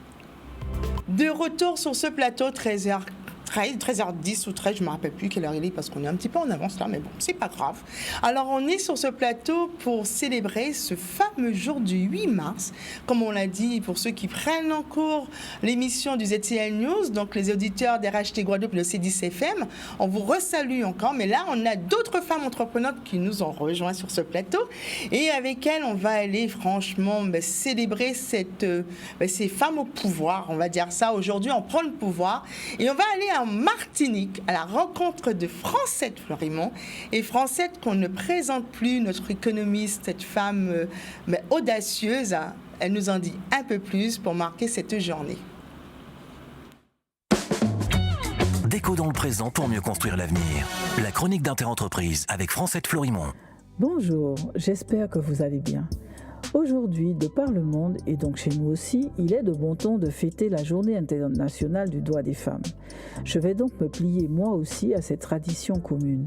De retour sur ce plateau, 13h10 ou 13, je ne me rappelle plus quelle heure il est parce qu'on est un petit peu en avance là, mais bon, c'est pas grave. Alors, on est sur ce plateau pour célébrer ce fameux jour du 8 mars, comme on l'a dit, pour ceux qui prennent en cours l'émission du ZTL News, donc les auditeurs d'RHT Guadeloupe et le C10FM, on vous resalue encore, mais là, on a d'autres femmes entreprenantes qui nous ont rejoints sur ce plateau, et avec elles, on va aller franchement célébrer ces femmes au pouvoir, on va dire ça. Aujourd'hui, on prend le pouvoir, et on va aller en Martinique à la rencontre de Francette Florimond. Et Francette qu'on ne présente plus, notre économiste, cette femme audacieuse, elle nous en dit un peu plus pour marquer cette journée. Décodons le présent pour mieux construire l'avenir. La chronique d'Interentreprise avec Francette Florimond. Bonjour, j'espère que vous allez bien. Aujourd'hui, de par le monde, et donc chez nous aussi, il est de bon ton de fêter la Journée internationale du droit des femmes. Je vais donc me plier moi aussi à cette tradition commune.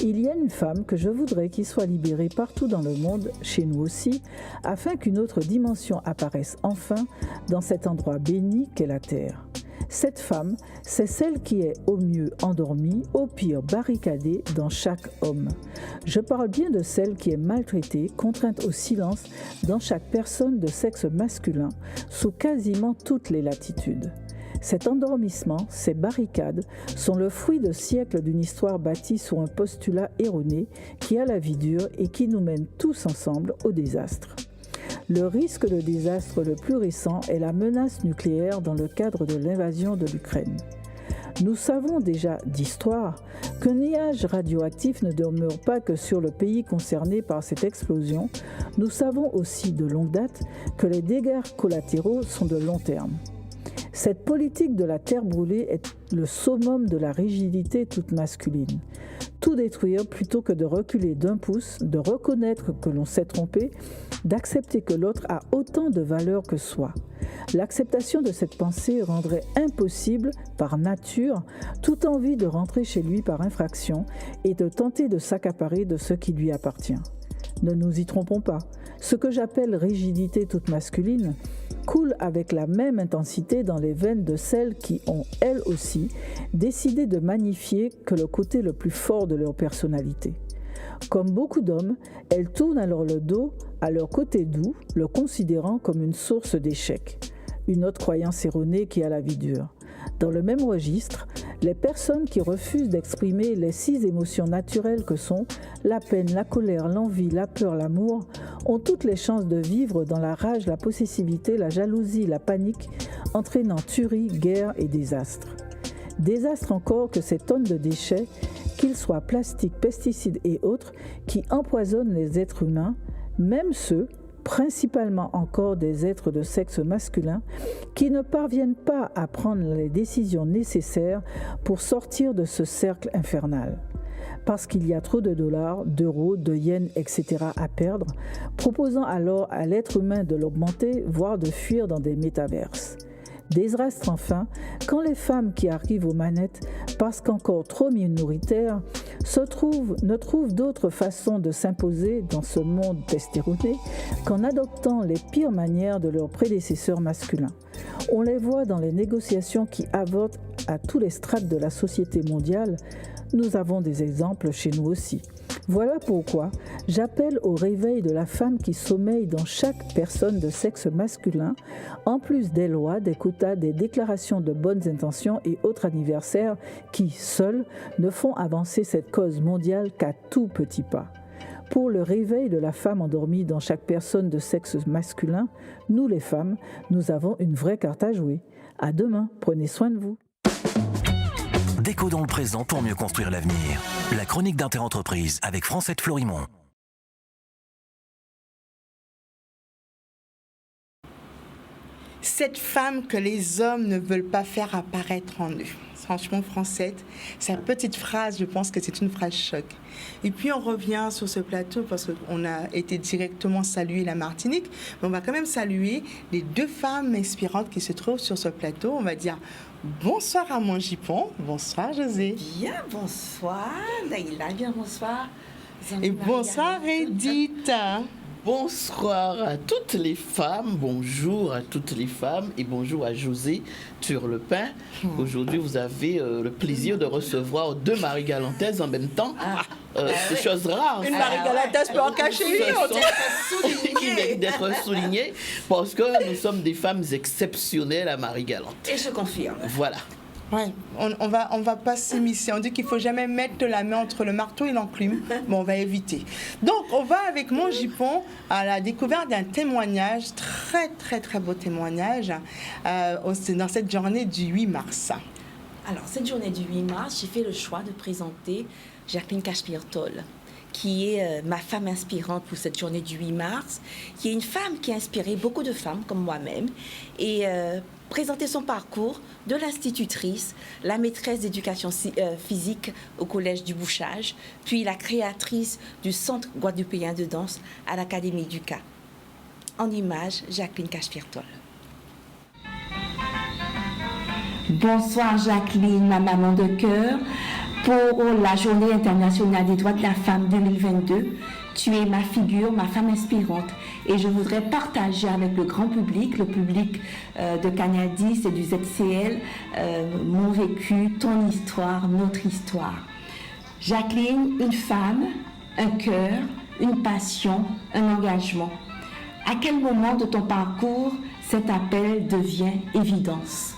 Il y a une femme que je voudrais qu'il soit libérée partout dans le monde, chez nous aussi, afin qu'une autre dimension apparaisse enfin dans cet endroit béni qu'est la Terre. Cette femme, c'est celle qui est au mieux endormie, au pire barricadée dans chaque homme. Je parle bien de celle qui est maltraitée, contrainte au silence dans chaque personne de sexe masculin, sous quasiment toutes les latitudes. Cet endormissement, ces barricades, sont le fruit de siècles d'une histoire bâtie sur un postulat erroné qui a la vie dure et qui nous mène tous ensemble au désastre. Le risque de désastre le plus récent est la menace nucléaire dans le cadre de l'invasion de l'Ukraine. Nous savons déjà d'histoire qu'un nuage radioactif ne demeure pas que sur le pays concerné par cette explosion. Nous savons aussi de longue date que les dégâts collatéraux sont de long terme. Cette politique de la terre brûlée est le summum de la rigidité toute masculine. Tout détruire plutôt que de reculer d'un pouce, de reconnaître que l'on s'est trompé, d'accepter que l'autre a autant de valeur que soi. L'acceptation de cette pensée rendrait impossible, par nature, toute envie de rentrer chez lui par infraction et de tenter de s'accaparer de ce qui lui appartient. Ne nous y trompons pas, ce que j'appelle rigidité toute masculine coule avec la même intensité dans les veines de celles qui ont, elles aussi, décidé de magnifier que le côté le plus fort de leur personnalité. Comme beaucoup d'hommes, elles tournent alors le dos à leur côté doux, le considérant comme une source d'échec. Une autre croyance erronée qui a la vie dure. Dans le même registre, les personnes qui refusent d'exprimer les 6 émotions naturelles que sont la peine, la colère, l'envie, la peur, l'amour, ont toutes les chances de vivre dans la rage, la possessivité, la jalousie, la panique, entraînant tuerie, guerre et désastre. Désastre encore que ces tonnes de déchets, qu'ils soient plastiques, pesticides et autres, qui empoisonnent les êtres humains, même ceux, principalement encore des êtres de sexe masculin, qui ne parviennent pas à prendre les décisions nécessaires pour sortir de ce cercle infernal. parce qu'il y a trop de dollars, d'euros, de yens, etc. à perdre, proposant alors à l'être humain de l'augmenter, voire de fuir dans des métaverses. Désastre enfin, quand les femmes qui arrivent aux manettes, parce qu'encore trop minoritaires, ne trouvent d'autres façons de s'imposer dans ce monde testéroné qu'en adoptant les pires manières de leurs prédécesseurs masculins. On les voit dans les négociations qui avortent à tous les strates de la société mondiale. Nous avons des exemples chez nous aussi. Voilà pourquoi j'appelle au réveil de la femme qui sommeille dans chaque personne de sexe masculin, en plus des lois, des quotas, des déclarations de bonnes intentions et autres anniversaires qui, seuls, ne font avancer cette cause mondiale qu'à tout petit pas. Pour le réveil de la femme endormie dans chaque personne de sexe masculin, nous les femmes, nous avons une vraie carte à jouer. À demain, prenez soin de vous. Décodons le présent pour mieux construire l'avenir. La chronique d'Interentreprise avec Francette Florimond. Cette femme que les hommes ne veulent pas faire apparaître en eux. Franchement, Francette, sa petite phrase, je pense que c'est une phrase choc. Et puis on revient sur ce plateau parce qu'on a été directement saluer la Martinique, mais on va quand même saluer les deux femmes inspirantes qui se trouvent sur ce plateau. On va dire bonsoir à mon Jipon, bonsoir José. Bien, bonsoir Naïla, bien bonsoir. Et bonsoir Edith. Bonsoir à toutes les femmes, bonjour à toutes les femmes et bonjour à José Turlepin. Aujourd'hui, vous avez le plaisir de recevoir deux Marie Galantaises en même temps. C'est chose rare. Une Marie Galantaise peut en cacher une. Qui mérite d'être soulignée parce que nous sommes des femmes exceptionnelles à Marie Galante. Et je confirme. Voilà. Ouais, on va pas s'immiscer. On dit qu'il faut jamais mettre la main entre le marteau et l'enclume. Bon, on va éviter. Donc, on va avec mon Jipon à la découverte d'un témoignage, très très très beau témoignage, dans cette journée du 8 mars. Alors, cette journée du 8 mars, j'ai fait le choix de présenter Jacqueline Cashpirtol, qui est ma femme inspirante pour cette journée du 8 mars, qui est une femme qui a inspiré beaucoup de femmes comme moi-même et présenter son parcours de l'institutrice, la maîtresse d'éducation physique au Collège du Bouchage, puis la créatrice du Centre guadeloupéen de danse à l'Académie du Cap. En image, Jacqueline Cashpirtol. Bonsoir Jacqueline, ma maman de cœur. Pour la Journée internationale des droits de la femme 2022, tu es ma figure, ma femme inspirante. Et je voudrais partager avec le grand public, le public de Canal 10 et du ZCL, mon vécu, ton histoire, notre histoire. Jacqueline, une femme, un cœur, une passion, un engagement. À quel moment de ton parcours cet appel devient évidence?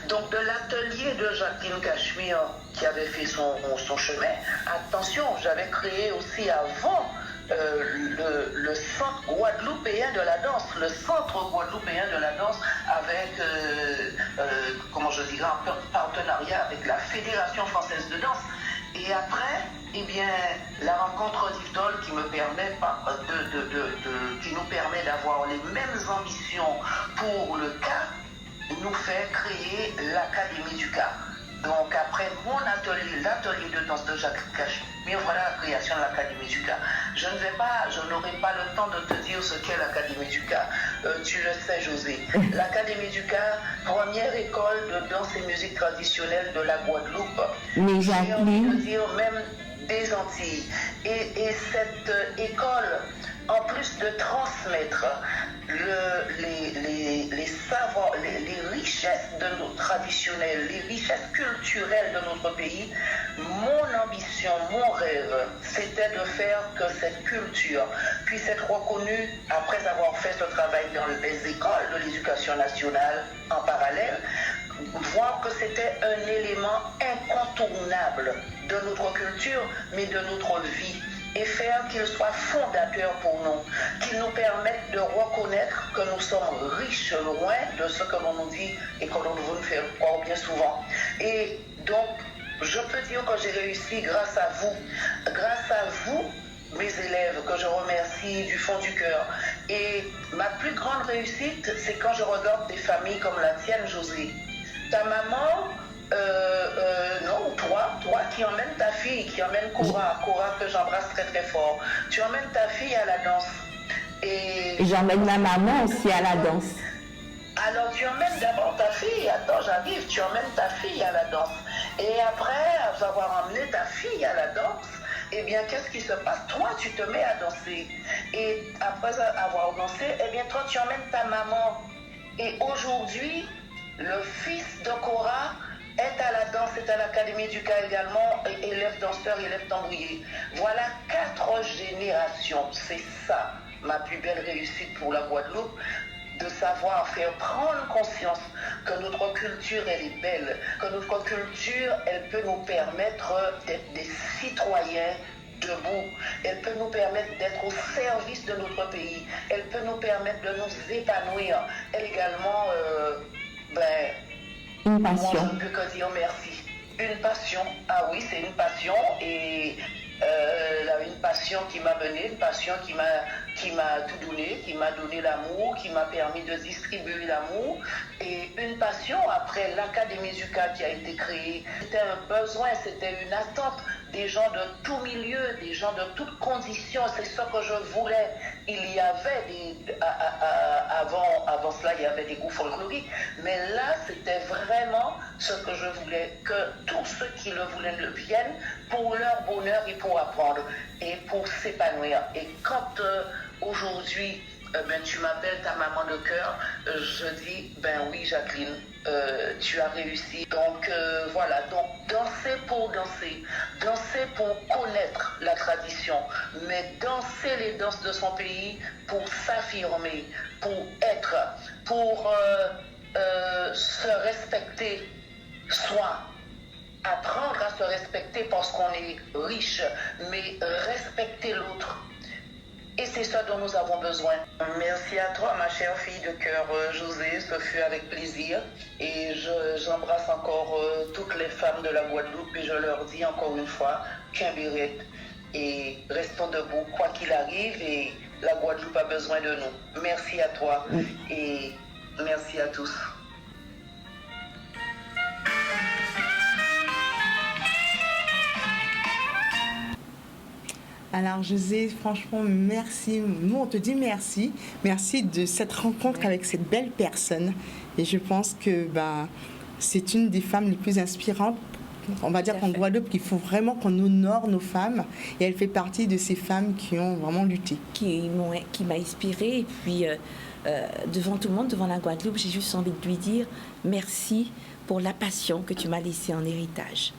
Donc de l'atelier de Jacqueline Cashmere qui avait fait son chemin, attention, j'avais créé aussi avant le Centre guadeloupéen de la danse, le Centre guadeloupéen de la danse avec, comment je dirais, un partenariat avec la Fédération française de danse. Et après, eh bien, la rencontre d'Yves qui me permet qui nous permet d'avoir les mêmes ambitions pour le cas, nous fait créer l'Académie du Cap. Donc après mon atelier, l'atelier de danse de Jacqueline Cashmere, voilà la création de l'Académie du Cap. Je n'aurai pas le temps de te dire ce qu'est l'Académie du Cap. Tu le sais, José. L'Académie du Cap, première école de danse et musique traditionnelle de la Guadeloupe. Mais Jacqueline, j'ai envie de dire même des Antilles. Et cette école, en plus de transmettre les savoirs, les richesses de nos traditionnels, les richesses culturelles de notre pays, mon ambition, mon rêve, c'était de faire que cette culture puisse être reconnue après avoir fait ce travail dans les écoles de l'éducation nationale en parallèle, voir que c'était un élément incontournable de notre culture, mais de notre vie. Et faire qu'il soit fondateur pour nous, qu'il nous permette de reconnaître que nous sommes riches loin de ce que l'on nous dit et que l'on veut nous faire croire bien souvent. Et donc, je peux dire que j'ai réussi grâce à vous, mes élèves, que je remercie du fond du cœur. Et ma plus grande réussite, c'est quand je regarde des familles comme la tienne, José. Ta maman non, toi qui emmènes ta fille, qui emmène Cora que j'embrasse très très fort. Tu emmènes ta fille à la danse. Et j'emmène ma maman aussi à la danse. Alors tu emmènes d'abord ta fille, attends j'arrive, tu emmènes ta fille à la danse. Et après avoir emmené ta fille à la danse, eh bien qu'est-ce qui se passe? Toi tu te mets à danser. Et après avoir dansé, eh bien toi tu emmènes ta maman. Et aujourd'hui, le fils de Cora est à la danse, est à l'Académie du Cas également, élève danseur, élève tambouillé. Voilà 4 générations, c'est ça ma plus belle réussite pour la Guadeloupe. De savoir faire prendre conscience que notre culture, elle est belle, que notre culture, elle peut nous permettre d'être des citoyens debout, elle peut nous permettre d'être au service de notre pays, elle peut nous permettre de nous épanouir. Elle également, une passion. Moi, je ne peux que dire merci. Une passion, ah oui, c'est une passion et une passion qui m'a mené, une passion qui m'a tout donné, qui m'a donné l'amour, qui m'a permis de distribuer l'amour. Et une passion après l'Académie du Cas qui a été créée. C'était un besoin, c'était une attente des gens de tout milieu, des gens de toutes conditions. C'est ce que je voulais. Il y avait avant cela, il y avait des groupes folkloriques. Mais là, c'était vraiment ce que je voulais, que tous ceux qui le voulaient le viennent pour leur bonheur et pour apprendre et pour s'épanouir. Et quand aujourd'hui, tu m'appelles ta maman de cœur, je dis, oui Jacqueline, tu as réussi. Donc voilà, donc danser pour danser, danser pour connaître la tradition, mais danser les danses de son pays pour s'affirmer, pour être, pour se respecter soi. Apprendre à se respecter parce qu'on est riche, mais respecter l'autre. Et c'est ça dont nous avons besoin. Merci à toi, ma chère fille de cœur, José. Ce fut avec plaisir. Et j'embrasse encore toutes les femmes de la Guadeloupe et je leur dis encore une fois, Kimbirette. Et restons debout, quoi qu'il arrive. Et la Guadeloupe a besoin de nous. Merci à toi et merci à tous. Alors José, franchement, merci. Nous, on te dit merci. Merci de cette rencontre avec cette belle personne. Et je pense que c'est une des femmes les plus inspirantes. On va dire qu'en Guadeloupe, il faut vraiment qu'on honore nos femmes. Et elle fait partie de ces femmes qui ont vraiment lutté. Qui m'a inspirée. Et puis, devant tout le monde, devant la Guadeloupe, j'ai juste envie de lui dire merci pour la passion que tu m'as laissée en héritage.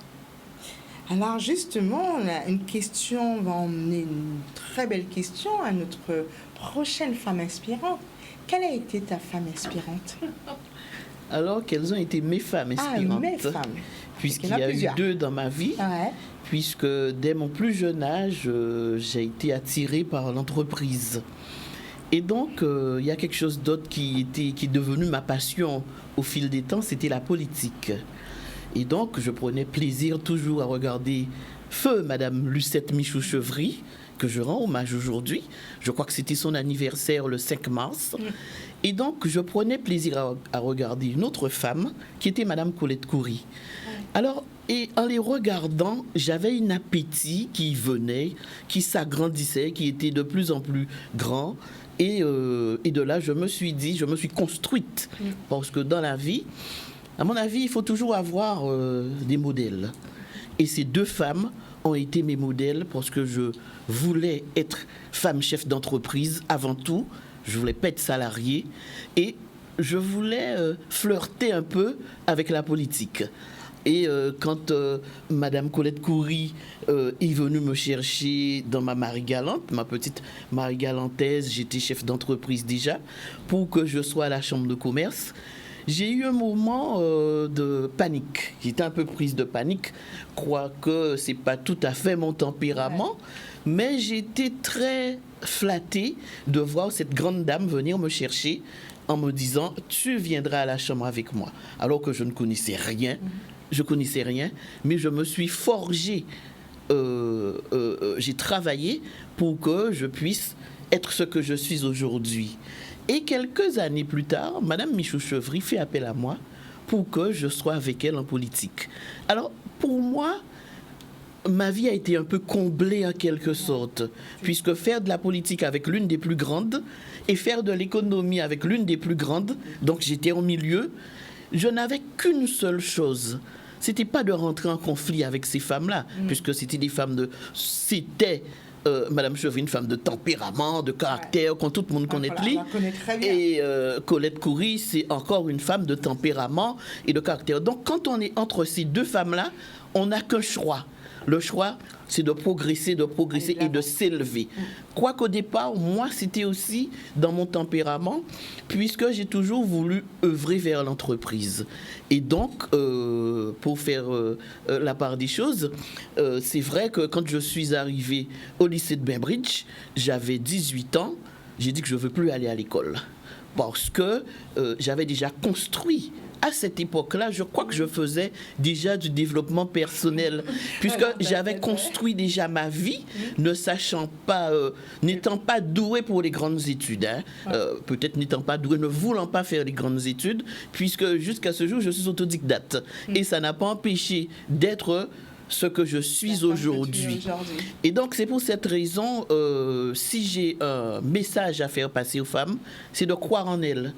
Alors justement, on a une question, on va emmener une très belle question à notre prochaine femme inspirante. Quelle a été ta femme inspirante? Alors, quelles ont été mes femmes inspirantes? Mes femmes. Puisqu'il y a eu 2 dans ma vie. Ouais. Puisque dès mon plus jeune âge, j'ai été attirée par l'entreprise. Et donc, il y a quelque chose d'autre qui est devenu ma passion au fil des temps, c'était la politique. Et donc, je prenais plaisir toujours à regarder feu Madame Lucette Michou-Chevry, que je rends hommage aujourd'hui. Je crois que c'était son anniversaire le 5 mars. Et donc, je prenais plaisir à regarder une autre femme, qui était Madame Colette Coury. Alors, et en les regardant, j'avais un appétit qui venait, qui s'agrandissait, qui était de plus en plus grand. Et de là, je me suis construite. Parce que dans la vie, à mon avis, il faut toujours avoir des modèles. Et ces 2 femmes ont été mes modèles parce que je voulais être femme chef d'entreprise avant tout. Je voulais pas être salariée. Et je voulais flirter un peu avec la politique. Et quand Madame Colette Coury est venue me chercher dans ma Marie-Galante, ma petite Marie-Galantaise, j'étais chef d'entreprise déjà, pour que je sois à la chambre de commerce, j'ai eu un moment de panique. J'étais un peu prise de panique, quoique ce n'est pas tout à fait mon tempérament, mais j'étais très flattée de voir cette grande dame venir me chercher en me disant « Tu viendras à la chambre avec moi », alors que je ne connaissais rien. Je connaissais rien, mais je me suis forgée, j'ai travaillé pour que je puisse être ce que je suis aujourd'hui. Et quelques années plus tard, Madame Michou-Chevry fait appel à moi pour que je sois avec elle en politique. Alors, pour moi, ma vie a été un peu comblée en quelque sorte, puisque faire de la politique avec l'une des plus grandes et faire de l'économie avec l'une des plus grandes, donc j'étais au milieu, je n'avais qu'une seule chose. C'était pas de rentrer en conflit avec ces femmes-là, puisque c'était des femmes de... C'était Madame Chevry, une femme de tempérament, de caractère, qu'on tout le monde connaît. Et Colette Coury, c'est encore une femme de tempérament et de caractère. Donc quand on est entre ces deux femmes-là, on n'a qu'un choix. Le choix, c'est de progresser et de s'élever. Quoiqu'au départ, moi, c'était aussi dans mon tempérament, puisque j'ai toujours voulu œuvrer vers l'entreprise. Et donc, pour faire la part des choses, c'est vrai que quand je suis arrivée au lycée de Bainbridge, j'avais 18 ans, j'ai dit que je ne veux plus aller à l'école. Parce que j'avais déjà construit. À cette époque-là, je crois que je faisais déjà du développement personnel, puisque j'avais construit déjà ma vie, ne sachant pas, n'étant pas doué pour les grandes études, peut-être n'étant pas doué, ne voulant pas faire les grandes études, puisque jusqu'à ce jour, je suis autodidacte. Et ça n'a pas empêché d'être ce que je suis aujourd'hui. Et donc, c'est pour cette raison, si j'ai un message à faire passer aux femmes, c'est de croire en elles.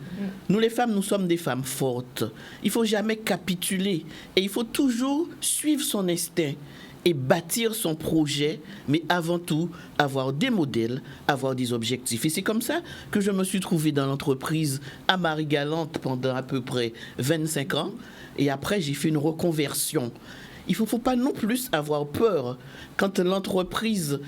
Nous, les femmes, nous sommes des femmes fortes. Il ne faut jamais capituler. Et il faut toujours suivre son instinct et bâtir son projet, mais avant tout, avoir des modèles, avoir des objectifs. Et c'est comme ça que je me suis trouvée dans l'entreprise à Marie-Galante pendant à peu près 25 ans. Et après, j'ai fait une reconversion. Il ne faut pas non plus avoir peur quand l'entreprise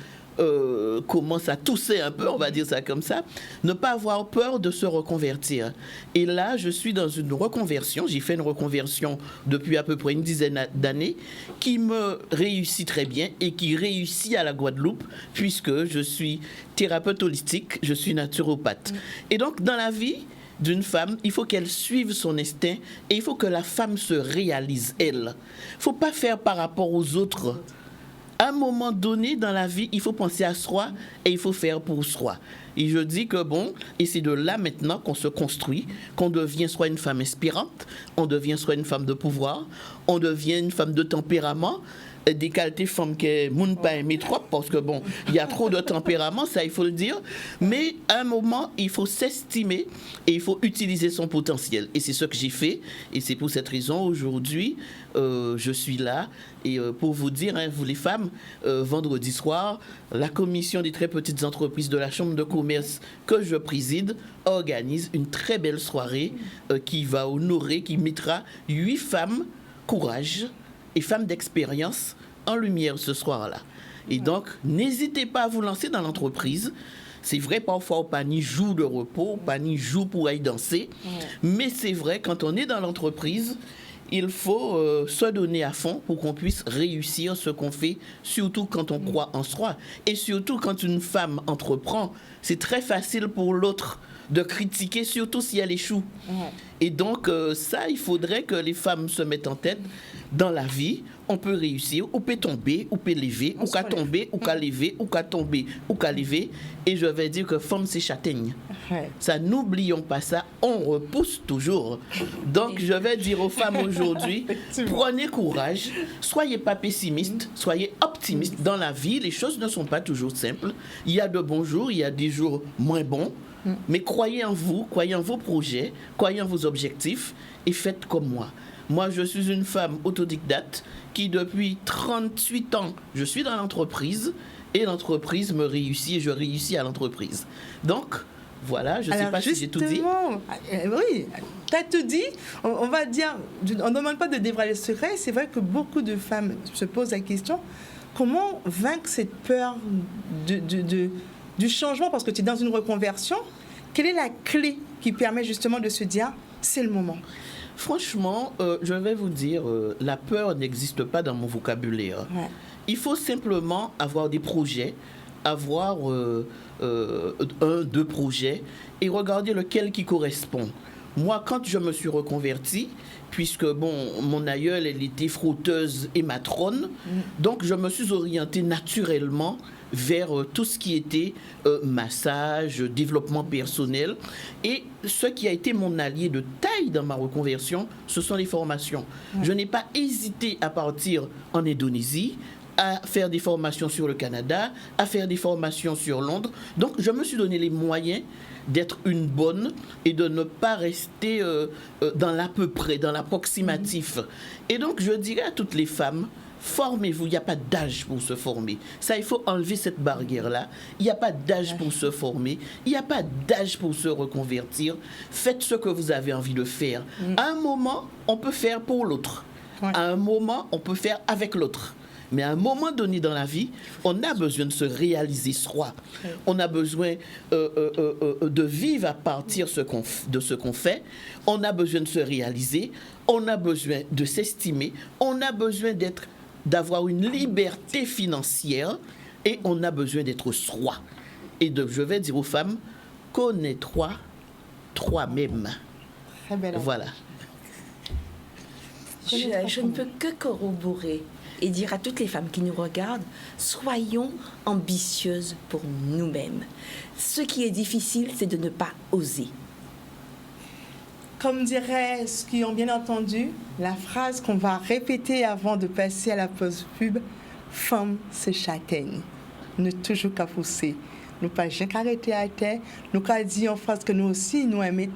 commence à tousser un peu, on va dire ça comme ça, ne pas avoir peur de se reconvertir. Et là, je suis dans une reconversion, j'ai fait une reconversion depuis à peu près une dizaine d'années qui me réussit très bien et qui réussit à la Guadeloupe puisque je suis thérapeute holistique, je suis naturopathe. Et donc, dans la vie d'une femme, il faut qu'elle suive son instinct et il faut que la femme se réalise, elle. Il ne faut pas faire par rapport aux autres. À un moment donné dans la vie, il faut penser à soi et il faut faire pour soi. Et je dis que bon, et c'est de là maintenant qu'on se construit, qu'on devient soit une femme inspirante, on devient soit une femme de pouvoir, on devient une femme de tempérament, des qualités femmes que moun pas aimé trop parce que bon, il y a trop de tempérament, ça il faut le dire, mais à un moment, il faut s'estimer et il faut utiliser son potentiel. Et c'est ce que j'ai fait et c'est pour cette raison aujourd'hui, je suis là et pour vous dire, hein, vous les femmes, vendredi soir, la commission des très petites entreprises de la Chambre de commerce que je préside organise une très belle soirée qui va honorer, qui mettra 8 femmes courage et femmes d'expérience en lumière ce soir-là. Et donc, n'hésitez pas à vous lancer dans l'entreprise. C'est vrai, parfois, on pas ni jour de repos, pas ni jour pour aller danser. Mais c'est vrai, quand on est dans l'entreprise, il faut se donner à fond pour qu'on puisse réussir ce qu'on fait, surtout quand on croit en soi. Et surtout quand une femme entreprend, c'est très facile pour l'autre de critiquer, surtout si elle échoue. Et donc, ça, il faudrait que les femmes se mettent en tête. Dans la vie, on peut réussir, on peut tomber, on peut lever, on peut tomber, on peut lever, on peut tomber, on peut lever. Et je vais dire que femme, c'est châtaigne. Ça, n'oublions pas ça, on repousse toujours. Donc, je vais dire aux femmes aujourd'hui, prenez courage, soyez pas pessimistes, soyez optimistes. Dans la vie, les choses ne sont pas toujours simples. Il y a de bons jours, il y a des jours moins bons. Mais croyez en vous, croyez en vos projets, croyez en vos objectifs et faites comme moi. Moi, je suis une femme autodidacte qui, depuis 38 ans, je suis dans l'entreprise et l'entreprise me réussit et je réussis à l'entreprise. Donc, voilà, je ne sais pas si j'ai tout dit. Oui, tu as tout dit. On va dire, on ne demande pas de dévoiler le secret. C'est vrai que beaucoup de femmes se posent la question, comment vaincre cette peur du changement, parce que tu es dans une reconversion. Quelle est la clé qui permet justement de se dire, c'est le moment? Franchement, je vais vous dire, la peur n'existe pas dans mon vocabulaire. Il faut simplement avoir des projets, avoir 1, 2 projets et regarder lequel qui correspond. Moi, quand je me suis reconvertie, puisque bon, mon aïeule, elle était frotteuse et matrone, donc je me suis orientée naturellement vers tout ce qui était massage, développement personnel. Et ce qui a été mon allié de taille dans ma reconversion, ce sont les formations. Je n'ai pas hésité à partir en Indonésie, à faire des formations sur le Canada, à faire des formations sur Londres. Donc, je me suis donné les moyens d'être une bonne et de ne pas rester dans l'à peu près, dans l'approximatif. Et donc, je dirais à toutes les femmes, formez-vous, il n'y a pas d'âge pour se former. Ça, il faut enlever cette barrière-là. Il n'y a pas d'âge pour se former. Il n'y a pas d'âge pour se reconvertir. Faites ce que vous avez envie de faire. À un moment, on peut faire pour l'autre. À un moment, on peut faire avec l'autre. Mais à un moment donné dans la vie, on a besoin de se réaliser soi. On a besoin de vivre à partir de ce qu'on fait. On a besoin de se réaliser. On a besoin de s'estimer. On a besoin d'avoir une liberté financière. Et on a besoin d'être soi. Et je vais dire aux femmes, connais-toi toi-même. Très belle. Voilà. Je ne peux que corroborer et dire à toutes les femmes qui nous regardent, soyons ambitieuses pour nous-mêmes. Ce qui est difficile, c'est de ne pas oser. Comme diraient ceux qui ont bien entendu, la phrase qu'on va répéter avant de passer à la pause pub, femme se châtaigne, ne toujours qu'à pousser. Nous pas rien qu'arrêter à terre, nous qu'à dire en phrase que nous aussi, nous aimons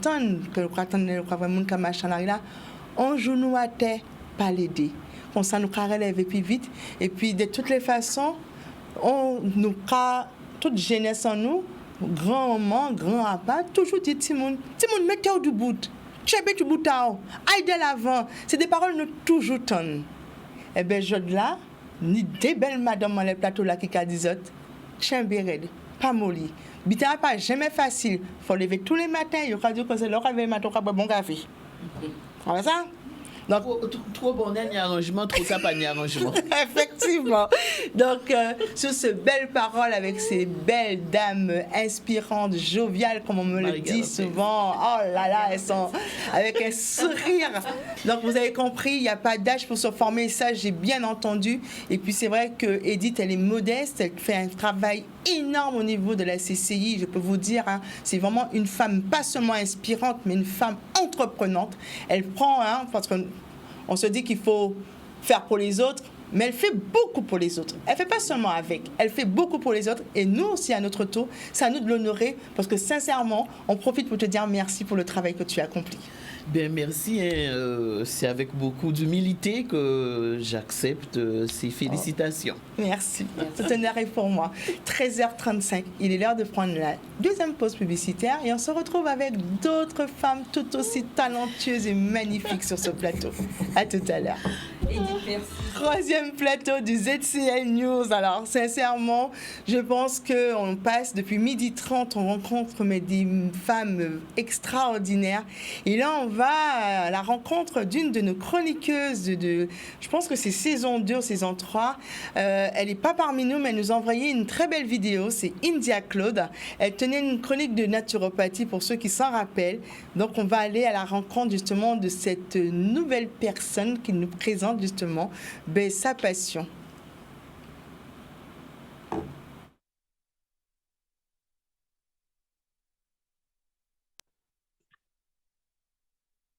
que nous attendons, nous avons monde qui marche en arrière, on joue nous à terre, pas l'aider. Comme ça, nous allons relever plus vite. Et puis, de toutes les façons, nous avons toute jeunesse en nous, grand-maman, grand-papa, toujours dit Timoun, mettez-vous du bout, chébé du bout à haut, aille de l'avant. C'est des paroles nous toujours tonnes. Eh bien, je là, ni des belles madames dans les plateaux là qui disent, chébé, pas molly. Bita pas jamais facile. Il faut lever tous les matins, il y aura du conseil, il y aura le matin, il y aura bon café. Voilà ça? Donc, trop bon arrangement, trop ça pas arrangement. Effectivement. Donc, sur ces belles paroles avec ces belles dames inspirantes, joviales, comme on me le dit souvent. Oh là là, elles sont avec un sourire. Donc, vous avez compris, il n'y a pas d'âge pour se former. Ça, j'ai bien entendu. Et puis, c'est vrai que Edith, elle est modeste. Elle fait un travail énorme au niveau de la CCI. Je peux vous dire, hein, c'est vraiment une femme pas seulement inspirante, mais une femme entreprenante. Elle prend, parce qu'on se dit qu'il faut faire pour les autres, mais elle fait beaucoup pour les autres. Elle ne fait pas seulement avec, elle fait beaucoup pour les autres. Et nous aussi, à notre tour, c'est à nous de l'honorer, parce que sincèrement, on profite pour te dire merci pour le travail que tu as accompli. Bien, merci. C'est avec beaucoup d'humilité que j'accepte ces félicitations. Merci. C'est un arrêt pour moi. 13h35, il est l'heure de prendre la deuxième pause publicitaire et on se retrouve avec d'autres femmes tout aussi talentueuses et magnifiques sur ce plateau. À tout à l'heure. Troisième plateau du ZCL News. Alors, sincèrement, je pense qu'on passe depuis 12h30, on rencontre des femmes extraordinaires. Et là, on va à la rencontre d'une de nos chroniqueuses je pense que c'est saison 2 ou saison 3. Elle n'est pas parmi nous, mais elle nous a envoyé une très belle vidéo. C'est India Claude. Elle tenait une chronique de naturopathie pour ceux qui s'en rappellent. Donc, on va aller à la rencontre justement de cette nouvelle personne qui nous présente justement sa passion.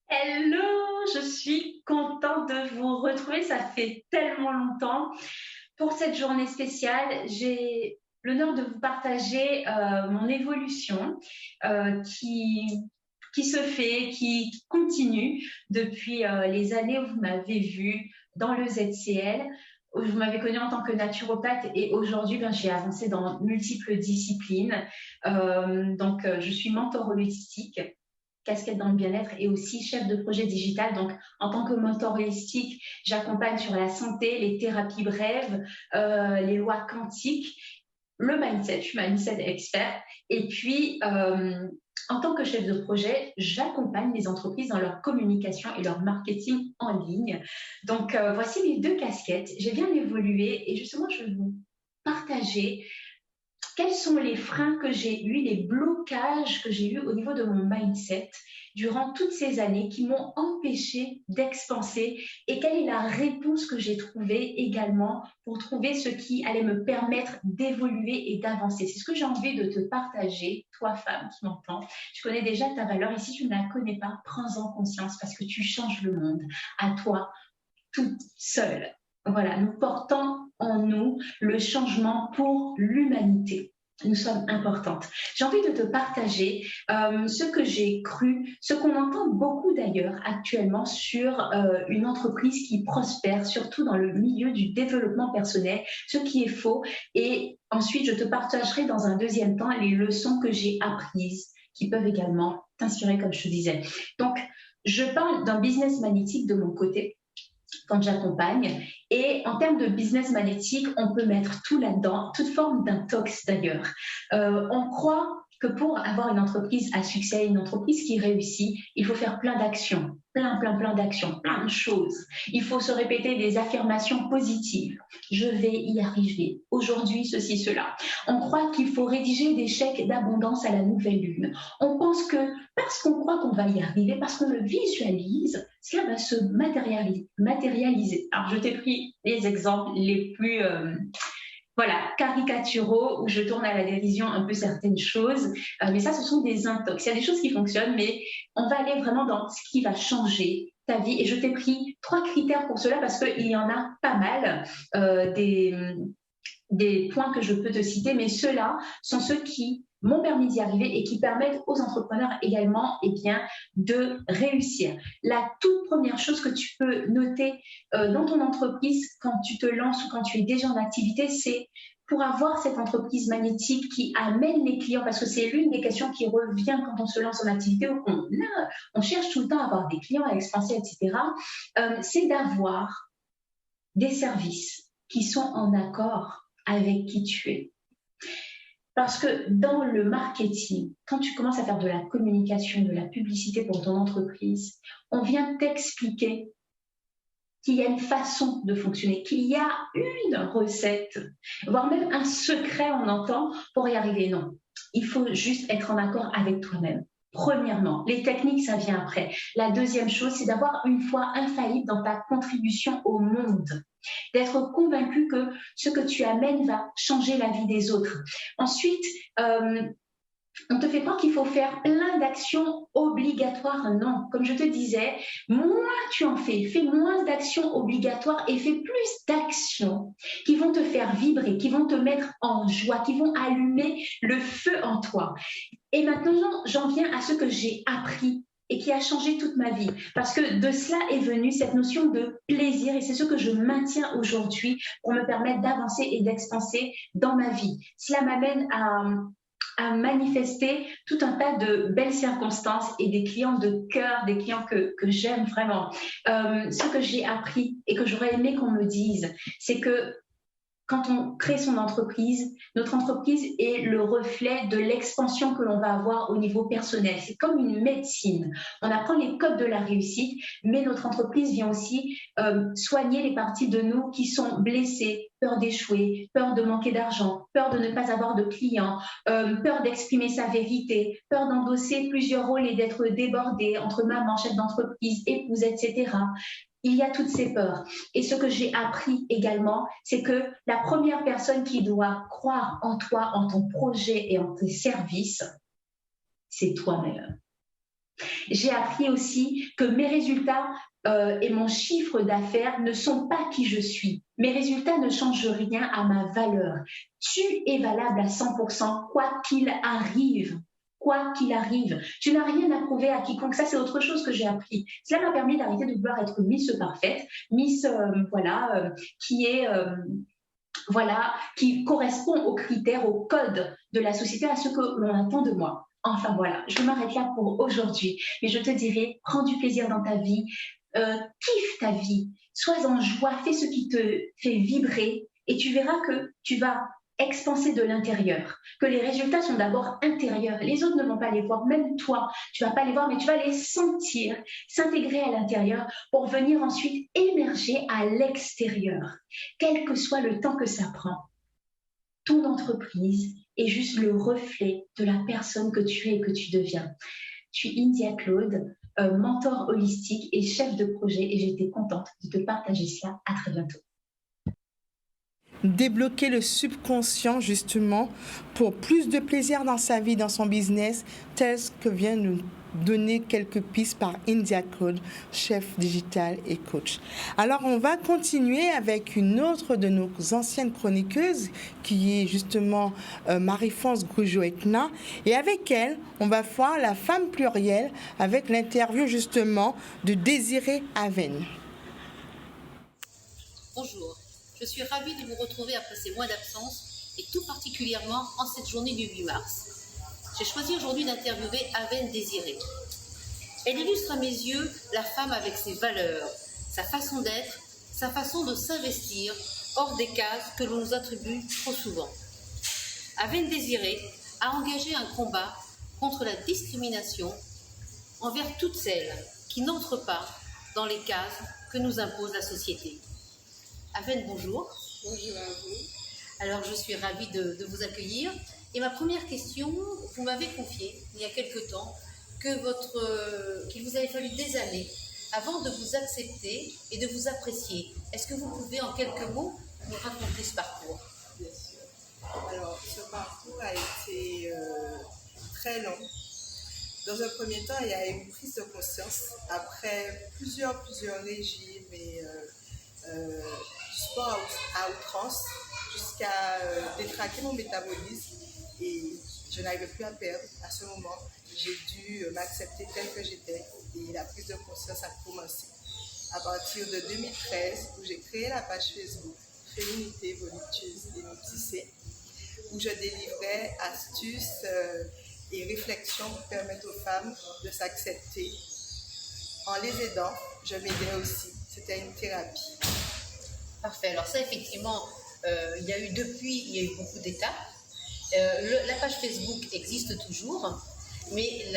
Hello, je suis contente de vous retrouver, ça fait tellement longtemps. Pour cette journée spéciale, j'ai l'honneur de vous partager mon évolution qui se fait, qui continue depuis les années où vous m'avez vue dans le ZCL, où vous m'avez connue en tant que naturopathe et aujourd'hui, j'ai avancé dans multiples disciplines. Je suis mentor holistique, casquette dans le bien-être et aussi chef de projet digital. Donc, en tant que mentor holistique, j'accompagne sur la santé, les thérapies brèves, les lois quantiques, le mindset. Je suis mindset expert. Et puis, en tant que chef de projet, j'accompagne les entreprises dans leur communication et leur marketing en ligne. Donc, voici mes deux casquettes. J'ai bien évolué et justement, je vais vous partager quels sont les freins que j'ai eus, les blocages que j'ai eus au niveau de mon mindset, durant toutes ces années qui m'ont empêché d'expanser et quelle est la réponse que j'ai trouvée également pour trouver ce qui allait me permettre d'évoluer et d'avancer. C'est ce que j'ai envie de te partager, toi femme qui m'entends. Je connais déjà ta valeur et si tu ne la connais pas, prends-en conscience parce que tu changes le monde à toi, toute seule. Voilà, nous portons en nous le changement pour l'humanité. Nous sommes importantes. J'ai envie de te partager ce que j'ai cru, ce qu'on entend beaucoup d'ailleurs actuellement sur une entreprise qui prospère, surtout dans le milieu du développement personnel, ce qui est faux. Et ensuite, je te partagerai dans un deuxième temps les leçons que j'ai apprises qui peuvent également t'inspirer, comme je te disais. Donc, je parle d'un business magnétique de mon côté quand j'accompagne. Et en termes de business magnétique, on peut mettre tout là-dedans, toute forme d'intox d'ailleurs. On croit que pour avoir une entreprise à succès, une entreprise qui réussit, il faut faire plein d'actions, plein d'actions, plein de choses. Il faut se répéter des affirmations positives. Je vais y arriver. Aujourd'hui, ceci, cela. On croit qu'il faut rédiger des chèques d'abondance à la nouvelle lune. On pense que parce qu'on croit qu'on va y arriver, parce qu'on le visualise, cela va se matérialiser. Alors, je t'ai pris les exemples les plus... caricaturaux, où je tourne à la dérision un peu certaines choses. Mais ça, ce sont des intox. Il y a des choses qui fonctionnent, mais on va aller vraiment dans ce qui va changer ta vie. Et je t'ai pris 3 critères pour cela, parce qu'il y en a pas mal, des points que je peux te citer, mais ceux-là sont ceux qui m'ont permis d'y arriver et qui permettent aux entrepreneurs également de réussir. La toute première chose que tu peux noter dans ton entreprise quand tu te lances ou quand tu es déjà en activité, c'est pour avoir cette entreprise magnétique qui amène les clients, parce que c'est l'une des questions qui revient quand on se lance en activité, où on cherche tout le temps à avoir des clients, à expanser, etc., c'est d'avoir des services qui sont en accord avec qui tu es. Parce que dans le marketing, quand tu commences à faire de la communication, de la publicité pour ton entreprise, on vient t'expliquer qu'il y a une façon de fonctionner, qu'il y a une recette, voire même un secret, on entend, pour y arriver. Non, il faut juste être en accord avec toi-même. Premièrement, les techniques, ça vient après. La deuxième chose, c'est d'avoir une foi infaillible dans ta contribution au monde. D'être convaincu que ce que tu amènes va changer la vie des autres. Ensuite, on te fait croire qu'il faut faire plein d'actions obligatoires. Non, comme je te disais, moins tu en fais moins d'actions obligatoires et fais plus d'actions qui vont te faire vibrer, qui vont te mettre en joie, qui vont allumer le feu en toi. Et maintenant, j'en viens à ce que j'ai appris et qui a changé toute ma vie. Parce que de cela est venue cette notion de plaisir et c'est ce que je maintiens aujourd'hui pour me permettre d'avancer et d'expanser dans ma vie. Cela m'amène à manifester tout un tas de belles circonstances et des clients de cœur, des clients que j'aime vraiment. Ce que j'ai appris et que j'aurais aimé qu'on me dise, c'est que quand on crée son entreprise, notre entreprise est le reflet de l'expansion que l'on va avoir au niveau personnel. C'est comme une médecine. On apprend les codes de la réussite, mais notre entreprise vient aussi soigner les parties de nous qui sont blessées, peur d'échouer, peur de manquer d'argent, peur de ne pas avoir de clients, peur d'exprimer sa vérité, peur d'endosser plusieurs rôles et d'être débordé entre maman, chef d'entreprise, épouse, etc. Il y a toutes ces peurs. Et ce que j'ai appris également, c'est que la première personne qui doit croire en toi, en ton projet et en tes services, c'est toi-même. J'ai appris aussi que mes résultats et mon chiffre d'affaires ne sont pas qui je suis. Mes résultats ne changent rien à ma valeur. Tu es valable à 100%, quoi qu'il arrive. Quoi qu'il arrive, tu n'as rien à prouver à quiconque. Ça, c'est autre chose que j'ai appris. Cela m'a permis d'arrêter de vouloir être Miss Parfaite, Miss, qui correspond aux critères, aux codes de la société, à ce que l'on attend de moi. Enfin voilà, je m'arrête là pour aujourd'hui. Mais je te dirai, prends du plaisir dans ta vie, kiffe ta vie, sois en joie, fais ce qui te fait vibrer et tu verras que tu vas expanser de l'intérieur, que les résultats sont d'abord intérieurs. Les autres ne vont pas les voir, même toi, tu ne vas pas les voir, mais tu vas les sentir, s'intégrer à l'intérieur pour venir ensuite émerger à l'extérieur. Quel que soit le temps que ça prend, ton entreprise est juste le reflet de la personne que tu es et que tu deviens. Je suis India Claude, mentor holistique et chef de projet et j'étais contente de te partager cela. À très bientôt. Débloquer le subconscient justement pour plus de plaisir dans sa vie, dans son business, tel que vient nous donner quelques pistes par India Claude, chef digital et coach. Alors on va continuer avec une autre de nos anciennes chroniqueuses qui est justement Marie-France Goujo-Ekna, et avec elle on va voir la femme plurielle avec l'interview justement de Désirée Aven. Bonjour. Je suis ravie de vous retrouver après ces mois d'absence et tout particulièrement en cette journée du 8 mars. J'ai choisi aujourd'hui d'interviewer Aven Désirée. Elle illustre à mes yeux la femme avec ses valeurs, sa façon d'être, sa façon de s'investir hors des cases que l'on nous attribue trop souvent. Aven Désirée a engagé un combat contre la discrimination envers toutes celles qui n'entrent pas dans les cases que nous impose la société. Aven, bonjour. Bonjour à vous. Alors, je suis ravie de vous accueillir. Et ma première question, vous m'avez confié, il y a quelque temps, qu'il vous avait fallu des années avant de vous accepter et de vous apprécier. Est-ce que vous pouvez, en quelques mots, nous raconter ce parcours? Bien sûr. Alors, ce parcours a été très long. Dans un premier temps, il y a une prise de conscience après plusieurs régimes et du sport à outrance jusqu'à détraquer mon métabolisme et je n'arrivais plus à perdre. À ce moment, j'ai dû m'accepter telle que j'étais et la prise de conscience a commencé à partir de 2013 où j'ai créé la page Facebook Féminité voluptueuse et métissée où je délivrais astuces et réflexions pour permettre aux femmes de s'accepter. En les aidant, je m'aidais aussi. C'était une thérapie. Parfait. Alors ça, effectivement, il y a eu beaucoup d'étapes. La page Facebook existe toujours, mais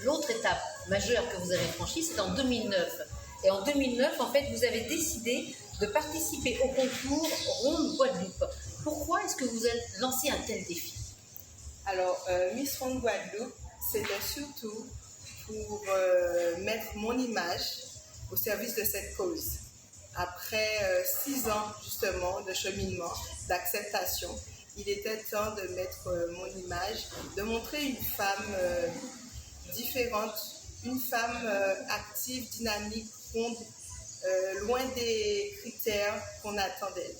l'autre étape majeure que vous avez franchie, c'est en 2009. Et en 2009, en fait, vous avez décidé de participer au concours Ronde Guadeloupe. Pourquoi est-ce que vous avez lancé un tel défi? Alors, Miss Ronde Guadeloupe, c'était surtout pour mettre mon image au service de cette cause. Après 6 ans justement de cheminement, d'acceptation, il était temps de mettre mon image, de montrer une femme différente, une femme active, dynamique, ronde, loin des critères qu'on attend d'elle.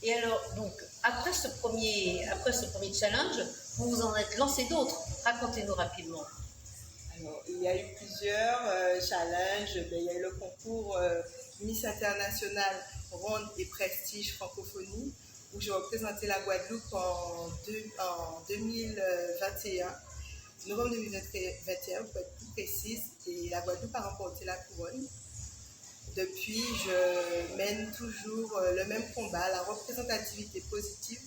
Et alors, donc, après ce premier challenge, vous vous en êtes lancé d'autres. Racontez-nous rapidement. Alors, il y a eu plusieurs challenges. Il y a eu le concours Miss International Ronde et Prestige Francophonie, où j'ai représenté la Guadeloupe en 2021, novembre 2021, pour être plus précise, et la Guadeloupe a remporté la couronne. Depuis, je mène toujours le même combat, la représentativité positive.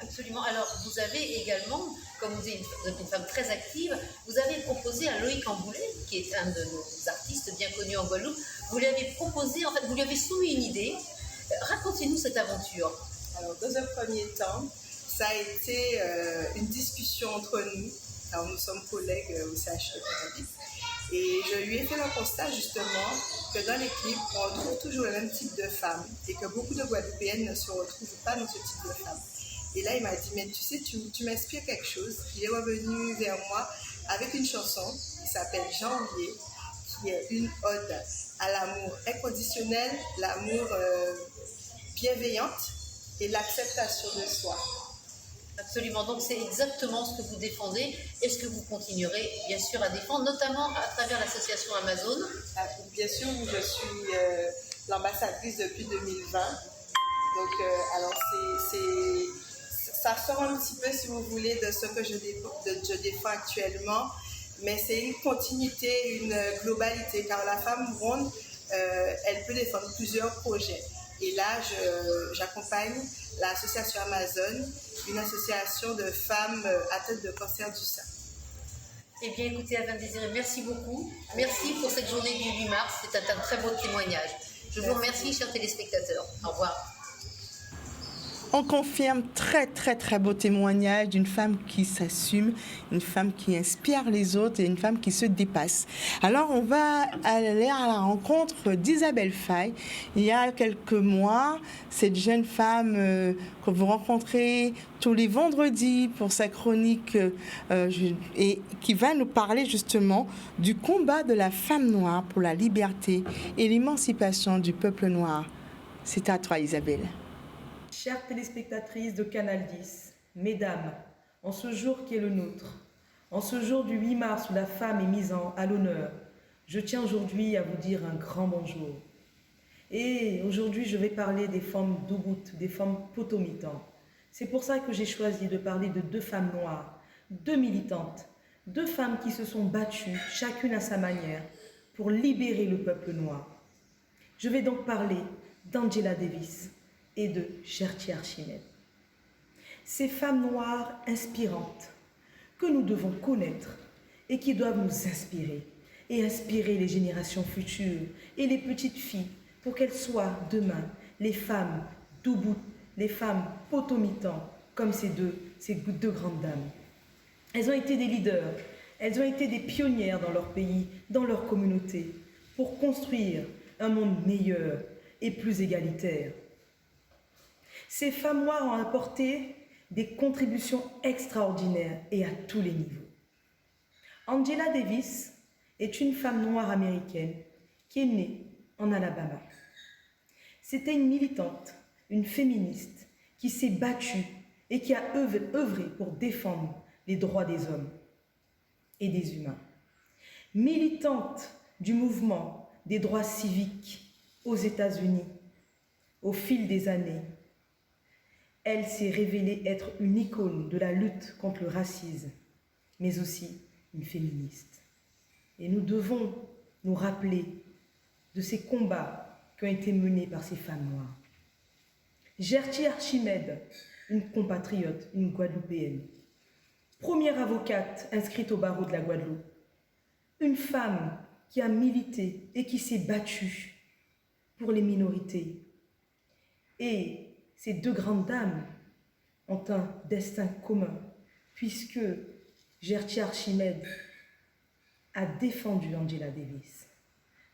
Absolument. Alors, vous avez également, comme vous êtes une femme très active, vous avez proposé à Loïc Amboulet, qui est un de nos artistes bien connus en Guadeloupe, vous lui avez proposé, en fait, vous lui avez soumis une idée. Racontez-nous cette aventure. Alors, dans un premier temps, ça a été une discussion entre nous, car nous sommes collègues au CHU de Pointe-à-Pitre. Et je lui ai fait le constat justement que dans les clips, on retrouve toujours le même type de femmes et que beaucoup de Guadeloupéennes ne se retrouvent pas dans ce type de femmes. Et là, il m'a dit, mais tu sais, tu m'inspires quelque chose. Il est revenu vers moi avec une chanson qui s'appelle Janvier, qui est une ode à l'amour inconditionnel, l'amour bienveillante et l'acceptation de soi. Absolument, donc c'est exactement ce que vous défendez et ce que vous continuerez bien sûr à défendre, notamment à travers l'association Amazon. Bien sûr, je suis l'ambassadrice depuis 2020. Donc, alors ça sort un petit peu, si vous voulez, de ce que je défends actuellement, mais c'est une continuité, une globalité, car la femme ronde, elle peut défendre plusieurs projets. Et là, j'accompagne l'association Amazon, une association de femmes atteintes de cancer du sein. Eh bien, écoutez, Aven Désirée, merci beaucoup. Merci pour cette journée du 8 mars. C'est un très beau témoignage. Je vous remercie, chers téléspectateurs. Au revoir. On confirme très très très beau témoignage d'une femme qui s'assume, une femme qui inspire les autres et une femme qui se dépasse. Alors on va aller à la rencontre d'Isabelle Faye. Il y a quelques mois, cette jeune femme que vous rencontrez tous les vendredis pour sa chronique et qui va nous parler justement du combat de la femme noire pour la liberté et l'émancipation du peuple noir. C'est à toi Isabelle. Chères téléspectatrices de Canal 10, mesdames, en ce jour qui est le nôtre, en ce jour du 8 mars où la femme est mise à l'honneur, je tiens aujourd'hui à vous dire un grand bonjour. Et aujourd'hui, je vais parler des femmes d'Ubud, des femmes potomitan. C'est pour ça que j'ai choisi de parler de 2 femmes noires, 2 militantes, 2 femmes qui se sont battues, chacune à sa manière, pour libérer le peuple noir. Je vais donc parler d'Angela Davis et de Gertie Archimède. Ces femmes noires inspirantes que nous devons connaître et qui doivent nous inspirer et inspirer les générations futures et les petites filles pour qu'elles soient demain les femmes d'Ubud, les femmes potomitan comme ces deux grandes dames. Elles ont été des leaders, elles ont été des pionnières dans leur pays, dans leur communauté, pour construire un monde meilleur et plus égalitaire. Ces femmes noires ont apporté des contributions extraordinaires et à tous les niveaux. Angela Davis est une femme noire américaine qui est née en Alabama. C'était une militante, une féministe qui s'est battue et qui a œuvré pour défendre les droits des hommes et des humains. Militante du mouvement des droits civiques aux États-Unis, au fil des années, elle s'est révélée être une icône de la lutte contre le racisme, mais aussi une féministe. Et nous devons nous rappeler de ces combats qui ont été menés par ces femmes noires. Gertie Archimède, une compatriote, une Guadeloupéenne, première avocate inscrite au barreau de la Guadeloupe, une femme qui a milité et qui s'est battue pour les minorités. Et ces 2 grandes dames ont un destin commun, puisque Gertie Archimède a défendu Angela Davis.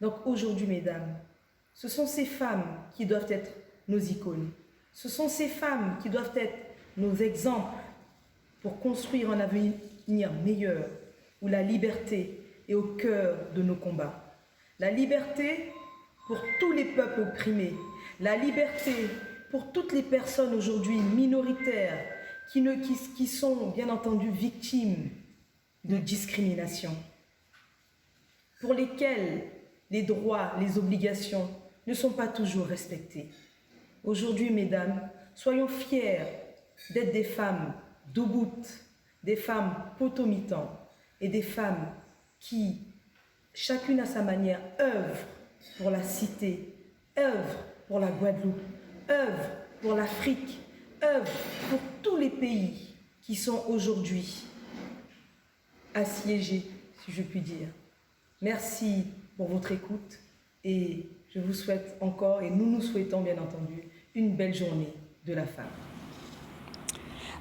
Donc aujourd'hui, mesdames, ce sont ces femmes qui doivent être nos icônes. Ce sont ces femmes qui doivent être nos exemples pour construire un avenir meilleur, où la liberté est au cœur de nos combats. La liberté pour tous les peuples opprimés, la liberté pour toutes les personnes aujourd'hui minoritaires qui sont bien entendu victimes de discrimination, pour lesquelles les droits, les obligations ne sont pas toujours respectés. Aujourd'hui, mesdames, soyons fiers d'être des femmes d'Ubud, des femmes potomitan et des femmes qui, chacune à sa manière, œuvrent pour la cité, œuvrent pour la Guadeloupe, œuvrent pour l'Afrique, œuvrent pour tous les pays qui sont aujourd'hui assiégés, si je puis dire. Merci pour votre écoute et je vous souhaite encore, et nous nous souhaitons bien entendu, une belle journée de la femme.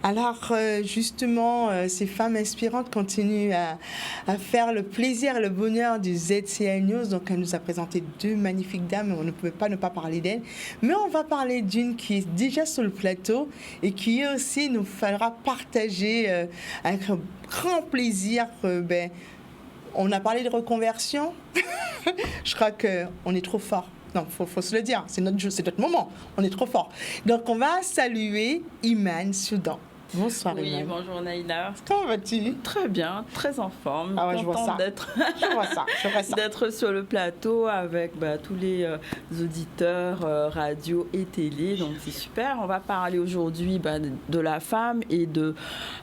Alors justement, ces femmes inspirantes continuent à faire le plaisir et le bonheur du ZCL News. Donc elle nous a présenté 2 magnifiques dames, on ne pouvait pas ne pas parler d'elles. Mais on va parler d'une qui est déjà sur le plateau et qui aussi nous fera partager avec un grand plaisir. On a parlé de reconversion. Je crois qu'on est trop fort. Non, faut se le dire, c'est notre moment. On est trop fort. Donc, on va saluer Iman Soudan. Bonsoir, oui, Iman. Bonjour Naïla. Comment vas-tu? Très bien, très en forme. Ah ouais, je vois ça. Je vois ça. D'être sur le plateau avec tous les auditeurs radio et télé. Donc c'est super. On va parler aujourd'hui de la femme et de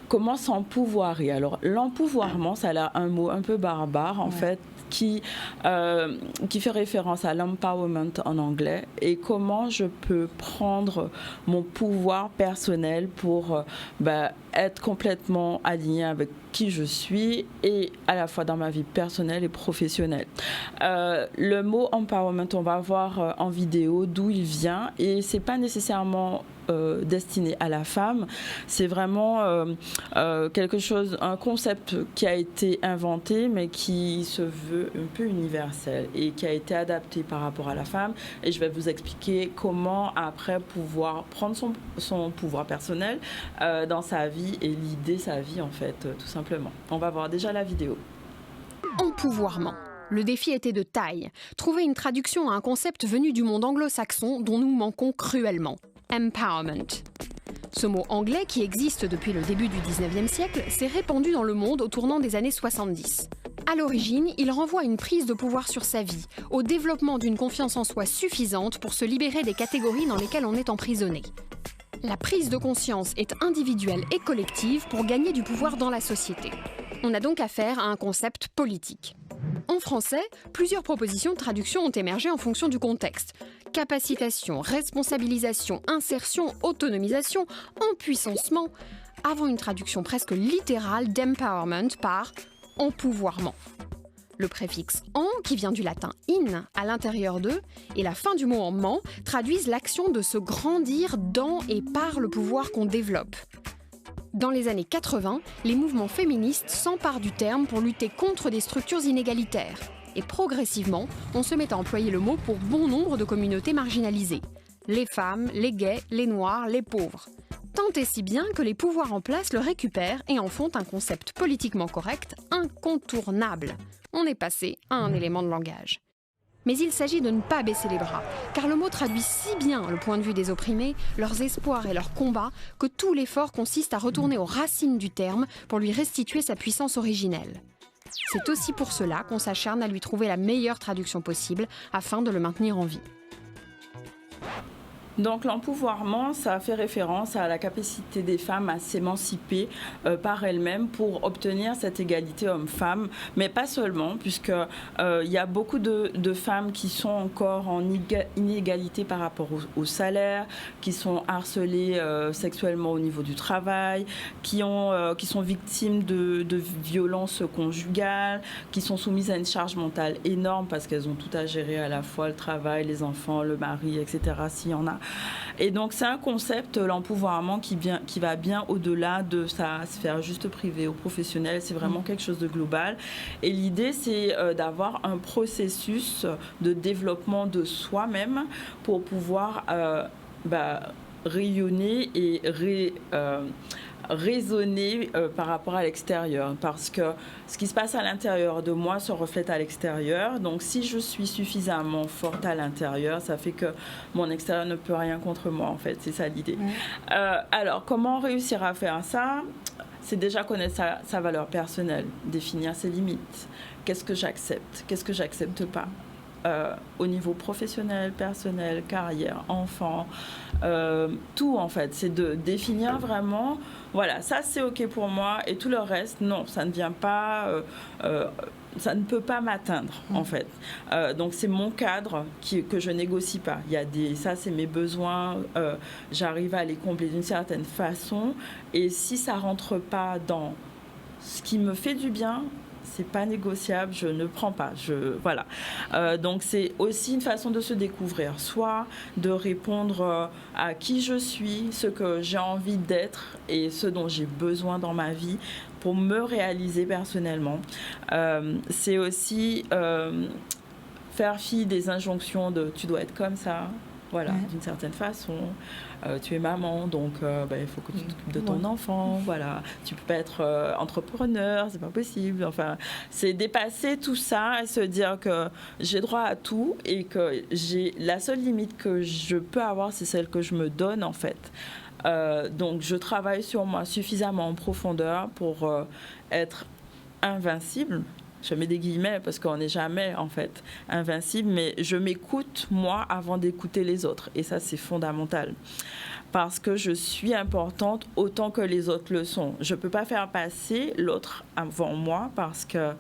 comment s'empouvoirer. Alors l'empouvoirment, ça a l'air un mot un peu barbare en fait. Qui fait référence à l'empowerment en anglais et comment je peux prendre mon pouvoir personnel pour être complètement aligné avec qui je suis et à la fois dans ma vie personnelle et professionnelle. Le mot empowerment, on va voir en vidéo d'où il vient et c'est pas nécessairement destiné à la femme. C'est vraiment quelque chose, un concept qui a été inventé, mais qui se veut un peu universel et qui a été adapté par rapport à la femme. Et je vais vous expliquer comment après pouvoir prendre son pouvoir personnel dans sa vie et l'idée sa vie en fait, tout simplement. On va voir déjà la vidéo. Empouvoirment. Le défi était de taille. Trouver une traduction à un concept venu du monde anglo-saxon dont nous manquons cruellement. Empowerment. Ce mot anglais, qui existe depuis le début du 19e siècle, s'est répandu dans le monde au tournant des années 70. À l'origine, il renvoie à une prise de pouvoir sur sa vie, au développement d'une confiance en soi suffisante pour se libérer des catégories dans lesquelles on est emprisonné. La prise de conscience est individuelle et collective pour gagner du pouvoir dans la société. On a donc affaire à un concept politique. En français, plusieurs propositions de traduction ont émergé en fonction du contexte. Capacitation, responsabilisation, insertion, autonomisation, empuissancement, avant une traduction presque littérale d'empowerment par empouvoirment. Le préfixe « en », qui vient du latin « in », à l'intérieur d'eux, et la fin du mot en « ment » traduisent l'action de se grandir dans et par le pouvoir qu'on développe. Dans les années 80, les mouvements féministes s'emparent du terme pour lutter contre des structures inégalitaires. Et progressivement, on se met à employer le mot pour bon nombre de communautés marginalisées. Les femmes, les gays, les noirs, les pauvres. Tant et si bien que les pouvoirs en place le récupèrent et en font un concept politiquement correct, incontournable. On est passé à un élément de langage. Mais il s'agit de ne pas baisser les bras, car le mot traduit si bien le point de vue des opprimés, leurs espoirs et leurs combats, que tout l'effort consiste à retourner aux racines du terme pour lui restituer sa puissance originelle. C'est aussi pour cela qu'on s'acharne à lui trouver la meilleure traduction possible afin de le maintenir en vie. Donc l'empouvoirment, ça fait référence à la capacité des femmes à s'émanciper par elles-mêmes pour obtenir cette égalité homme-femme, mais pas seulement, puisque il y a beaucoup de femmes qui sont encore en inégalité par rapport au salaire, qui sont harcelées sexuellement au niveau du travail, qui sont victimes de violences conjugales, qui sont soumises à une charge mentale énorme parce qu'elles ont tout à gérer, à la fois le travail, les enfants, le mari, etc., s'il y en a. Et donc c'est un concept, l'empouvoirment, qui va bien au-delà de sa sphère juste privée ou professionnelle. C'est vraiment quelque chose de global. Et l'idée, c'est d'avoir un processus de développement de soi-même pour pouvoir rayonner et raisonner par rapport à l'extérieur, parce que ce qui se passe à l'intérieur de moi se reflète à l'extérieur. Donc si je suis suffisamment forte à l'intérieur, ça fait que mon extérieur ne peut rien contre moi, en fait. C'est ça l'idée. Alors comment réussir à faire ça? C'est déjà connaître sa valeur personnelle, définir ses limites. Qu'est-ce que j'accepte? Qu'est-ce que j'accepte pas? Au niveau professionnel, personnel, carrière, enfant, tout en fait, c'est de définir vraiment, voilà, ça c'est ok pour moi et tout le reste, non, ça ne vient pas, ça ne peut pas m'atteindre en fait. Donc c'est mon cadre que je négocie pas. Il y a ça c'est mes besoins, j'arrive à les combler d'une certaine façon et si ça rentre pas dans ce qui me fait du bien, c'est pas négociable, je ne prends pas. Voilà. Donc c'est aussi une façon de se découvrir, soit de répondre à qui je suis, ce que j'ai envie d'être et ce dont j'ai besoin dans ma vie pour me réaliser personnellement. C'est aussi faire fi des injonctions de tu dois être comme ça. Voilà, d'une certaine façon. Tu es maman, donc il faut que tu t'occupes de ton enfant. Voilà, tu peux pas être entrepreneur, c'est pas possible. Enfin, c'est dépasser tout ça et se dire que j'ai droit à tout et que la seule limite que je peux avoir, c'est celle que je me donne en fait. Donc, je travaille sur moi suffisamment en profondeur pour être invincible. Je mets des guillemets parce qu'on n'est jamais, en fait, invincible, mais je m'écoute, moi, avant d'écouter les autres. Et ça, c'est fondamental. Parce que je suis importante autant que les autres le sont. Je ne peux pas faire passer l'autre avant moi parce que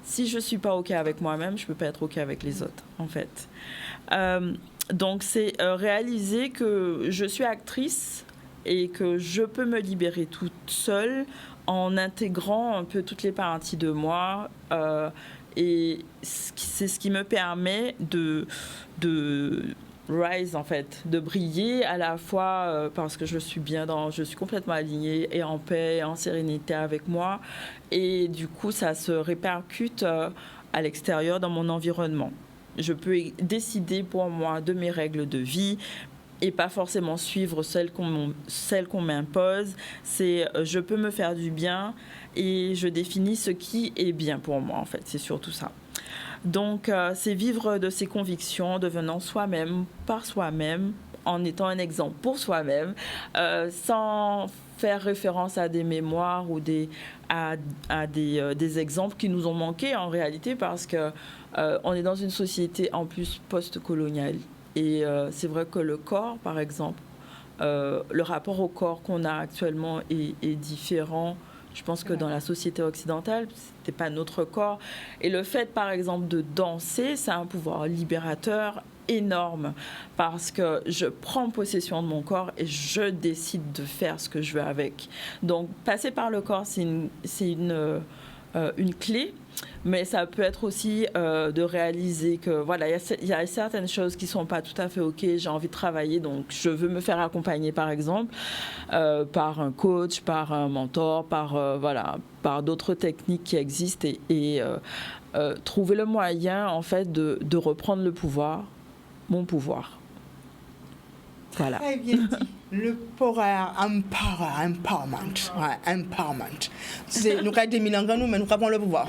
si je ne suis pas OK avec moi-même, je ne peux pas être OK avec les autres, en fait. Donc, c'est réaliser que je suis actrice et que je peux me libérer toute seule en intégrant un peu toutes les parties de moi et c'est ce qui me permet rise en fait, de briller à la fois parce que je suis complètement alignée et en paix, et en sérénité avec moi, et du coup ça se répercute à l'extérieur dans mon environnement. Je peux décider pour moi de mes règles de vie et pas forcément suivre celles qu'on m'impose. Je peux me faire du bien et je définis ce qui est bien pour moi en fait, c'est surtout ça. Donc c'est vivre de ses convictions, devenant soi-même, par soi-même, en étant un exemple pour soi-même, sans faire référence à des mémoires ou à des exemples qui nous ont manqué en réalité, parce que on est dans une société en plus post-coloniale. Et c'est vrai que le corps, par exemple, le rapport au corps qu'on a actuellement est différent. Je pense que dans la société occidentale, ce n'était pas notre corps. Et le fait, par exemple, de danser, c'est un pouvoir libérateur énorme, parce que je prends possession de mon corps et je décide de faire ce que je veux avec. Donc, passer par le corps, c'est une clé, mais ça peut être aussi de réaliser que voilà, il y a certaines choses qui sont pas tout à fait ok, j'ai envie de travailler, donc je veux me faire accompagner par exemple par un coach, par un mentor, par d'autres techniques qui existent, et trouver le moyen en fait de reprendre le pouvoir, mon pouvoir. Voilà. Très bien dit. Le power, empowerment. Ouais, empowerment. Nous avons des milangans, mais nous avons le pouvoir.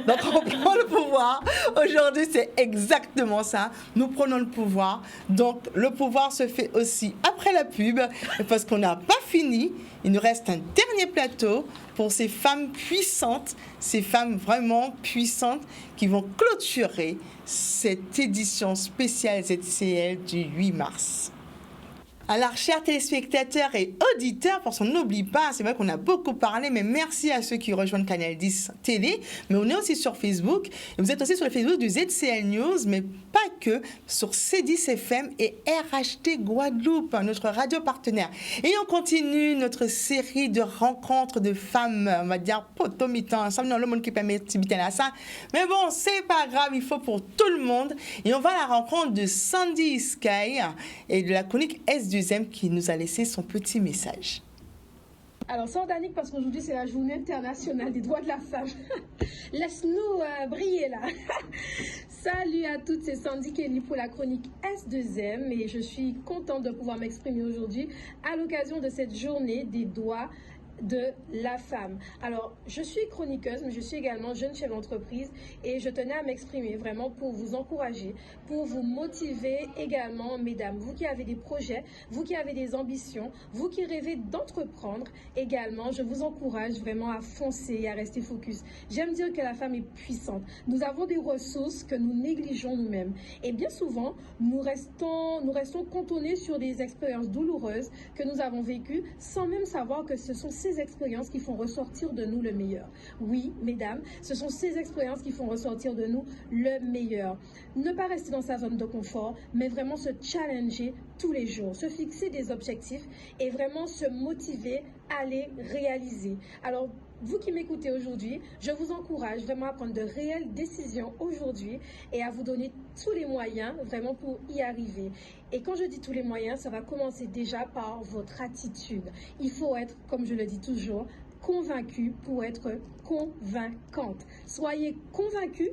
Donc, on prend le pouvoir. Aujourd'hui, c'est exactement ça. Nous prenons le pouvoir. Donc, le pouvoir se fait aussi après la pub. Parce qu'on n'a pas fini. Il nous reste un dernier plateau pour ces femmes puissantes, ces femmes vraiment puissantes qui vont clôturer cette édition spéciale ZCL du 8 mars. Alors, chers téléspectateurs et auditeurs, parce qu'on n'oublie pas, c'est vrai qu'on a beaucoup parlé, mais merci à ceux qui rejoignent Canal 10 Télé, mais on est aussi sur Facebook, et vous êtes aussi sur le Facebook du ZCL News, mais pas que, sur C10 FM et RHT Guadeloupe, notre radio partenaire. Et on continue notre série de rencontres de femmes, on va dire, potomitan, ça le monde qui permet de à ça, mais bon, c'est pas grave, il faut pour tout le monde. Et on va à la rencontre de Sandy Sky et de la chronique S2M qui nous a laissé son petit message. Alors, sans Danique, parce qu'aujourd'hui, c'est la journée internationale des droits de la femme. Laisse-nous briller, là. Salut à toutes, c'est Sandy Kelly pour la chronique S2M. Et je suis contente de pouvoir m'exprimer aujourd'hui à l'occasion de cette journée des droits de la femme. Alors, je suis chroniqueuse, mais je suis également jeune chef d'entreprise et je tenais à m'exprimer vraiment pour vous encourager, pour vous motiver également, mesdames, vous qui avez des projets, vous qui avez des ambitions, vous qui rêvez d'entreprendre également, je vous encourage vraiment à foncer et à rester focus. J'aime dire que la femme est puissante. Nous avons des ressources que nous négligeons nous-mêmes et bien souvent, nous restons cantonnés sur des expériences douloureuses que nous avons vécues sans même savoir que ce sont ces expériences qui font ressortir de nous le meilleur. Oui, mesdames, ce sont ces expériences qui font ressortir de nous le meilleur. Ne pas rester dans sa zone de confort, mais vraiment se challenger tous les jours, se fixer des objectifs et vraiment se motiver à les réaliser. Alors, vous qui m'écoutez aujourd'hui, je vous encourage vraiment à prendre de réelles décisions aujourd'hui et à vous donner tous les moyens vraiment pour y arriver. Et quand je dis tous les moyens, ça va commencer déjà par votre attitude. Il faut être, comme je le dis toujours, convaincu pour être convaincante. Soyez convaincu,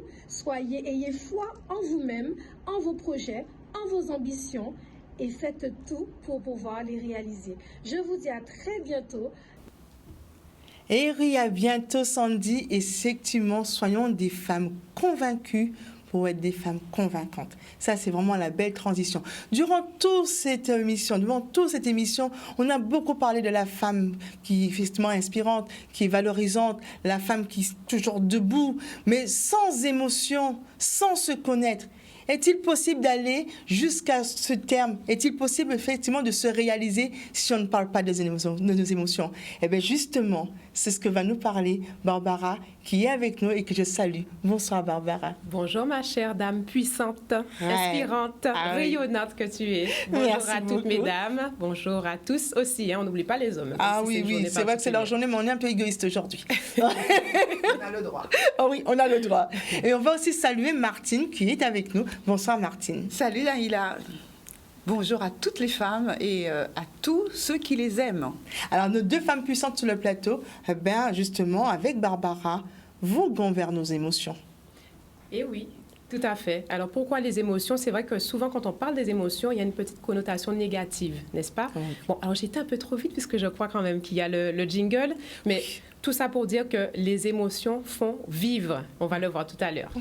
ayez foi en vous-même, en vos projets, en vos ambitions et faites tout pour pouvoir les réaliser. Je vous dis à très bientôt. Et oui, à bientôt Sandy, et effectivement, soyons des femmes convaincues pour être des femmes convaincantes. Ça, c'est vraiment la belle transition. Durant toute cette émission, on a beaucoup parlé de la femme qui est effectivement inspirante, qui est valorisante, la femme qui est toujours debout, mais sans émotion, sans se connaître. Est-il possible d'aller jusqu'à ce terme? Est-il possible effectivement de se réaliser si on ne parle pas de nos émotions? Eh bien justement, c'est ce que va nous parler Barbara, qui est avec nous et que je salue. Bonsoir Barbara. Bonjour ma chère dame puissante, inspirante, rayonnante que tu es. Bonjour Merci à beaucoup. toutes mesdames, bonjour à tous aussi, on n'oublie pas les hommes. Ah oui, c'est vrai que c'est leur journée, mais on est un peu égoïste aujourd'hui. On a le droit. Oh oui, on a le droit. Et on va aussi saluer Martine qui est avec nous. Bonsoir Martine. Salut Laïla. Bonjour à toutes les femmes et à tous ceux qui les aiment. Alors, nos deux femmes puissantes sur le plateau, justement, avec Barbara, voguons vers nos émotions. Eh oui, tout à fait. Alors, pourquoi les émotions? C'est vrai que souvent, quand on parle des émotions, il y a une petite connotation négative, n'est-ce pas? Oui. Bon, alors j'étais un peu trop vite puisque je crois quand même qu'il y a le jingle, mais tout ça pour dire que les émotions font vivre. On va le voir tout à l'heure.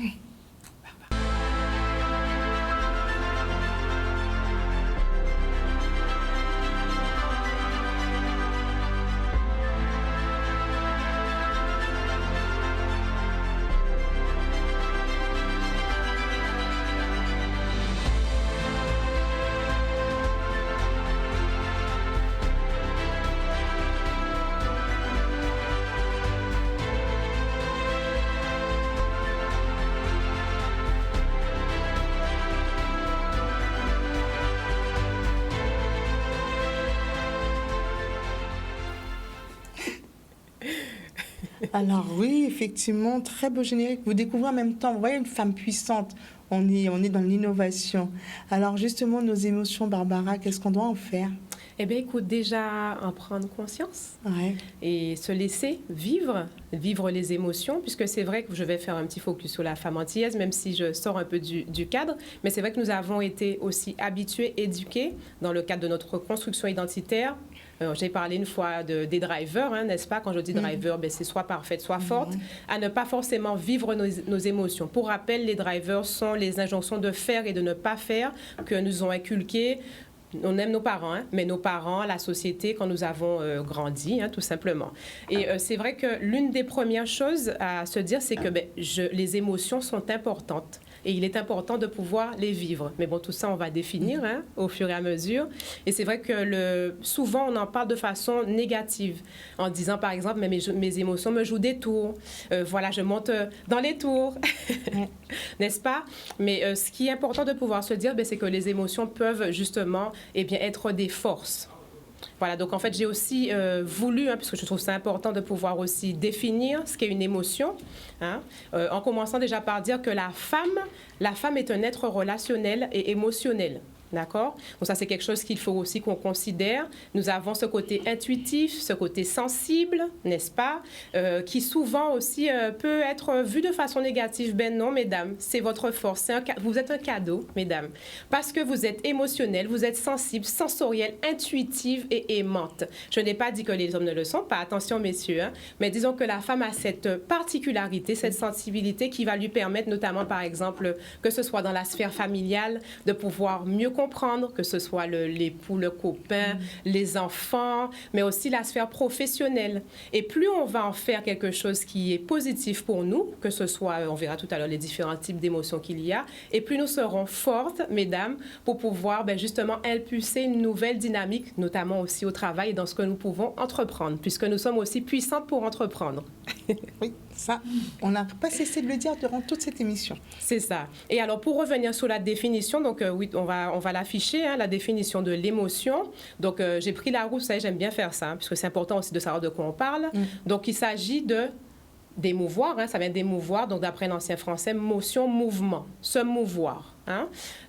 Alors oui, effectivement, très beau générique. Vous découvrez en même temps, vous voyez une femme puissante. On est dans l'innovation. Alors justement, nos émotions, Barbara, qu'est-ce qu'on doit en faire? Eh bien, écoute, déjà en prendre conscience ouais. Et se laisser vivre les émotions, puisque c'est vrai que je vais faire un petit focus sur la femme antillaise, même si je sors un peu du cadre, mais c'est vrai que nous avons été aussi habitués, éduqués, dans le cadre de notre construction identitaire. J'ai parlé une fois des drivers, n'est-ce pas? Quand je dis driver, c'est soit parfaite, soit forte, à ne pas forcément vivre nos émotions. Pour rappel, les drivers sont les injonctions de faire et de ne pas faire que nous ont inculquées. On aime nos parents, mais nos parents, la société, quand nous avons grandi, tout simplement. Et c'est vrai que l'une des premières choses à se dire, c'est que les émotions sont importantes. Et il est important de pouvoir les vivre. Mais bon, tout ça, on va définir au fur et à mesure. Et c'est vrai que souvent, on en parle de façon négative, en disant, par exemple, mais mes émotions me jouent des tours. Voilà, je monte dans les tours, n'est-ce pas? Mais ce qui est important de pouvoir se dire, c'est que les émotions peuvent justement être des forces. Voilà, donc en fait, j'ai aussi voulu, parce que je trouve ça important de pouvoir aussi définir ce qu'est une émotion, en commençant déjà par dire que la femme est un être relationnel et émotionnel. D'accord? Donc ça, c'est quelque chose qu'il faut aussi qu'on considère. Nous avons ce côté intuitif, ce côté sensible, n'est-ce pas? Qui souvent aussi peut être vu de façon négative. Ben non, mesdames, c'est votre force. Vous êtes un cadeau, mesdames. Parce que vous êtes émotionnelle, vous êtes sensible, sensorielle, intuitive et aimante. Je n'ai pas dit que les hommes ne le sont pas, attention messieurs, mais disons que la femme a cette particularité, cette sensibilité qui va lui permettre notamment, par exemple, que ce soit dans la sphère familiale, de pouvoir mieux comprendre, que ce soit l'époux, le copain, les enfants, mais aussi la sphère professionnelle. Et plus on va en faire quelque chose qui est positif pour nous, que ce soit, on verra tout à l'heure les différents types d'émotions qu'il y a, et plus nous serons fortes, mesdames, pour pouvoir justement impulser une nouvelle dynamique, notamment aussi au travail et dans ce que nous pouvons entreprendre, puisque nous sommes aussi puissantes pour entreprendre. Oui, ça, on n'a pas cessé de le dire durant toute cette émission. C'est ça. Et alors, pour revenir sur la définition, donc oui, on va l'afficher, la définition de l'émotion. Donc, j'ai pris la roue, ça, j'aime bien faire ça, puisque c'est important aussi de savoir de quoi on parle. Donc, il s'agit d'émouvoir, ça vient d'émouvoir, donc d'après l'ancien français, motion, mouvement, se mouvoir.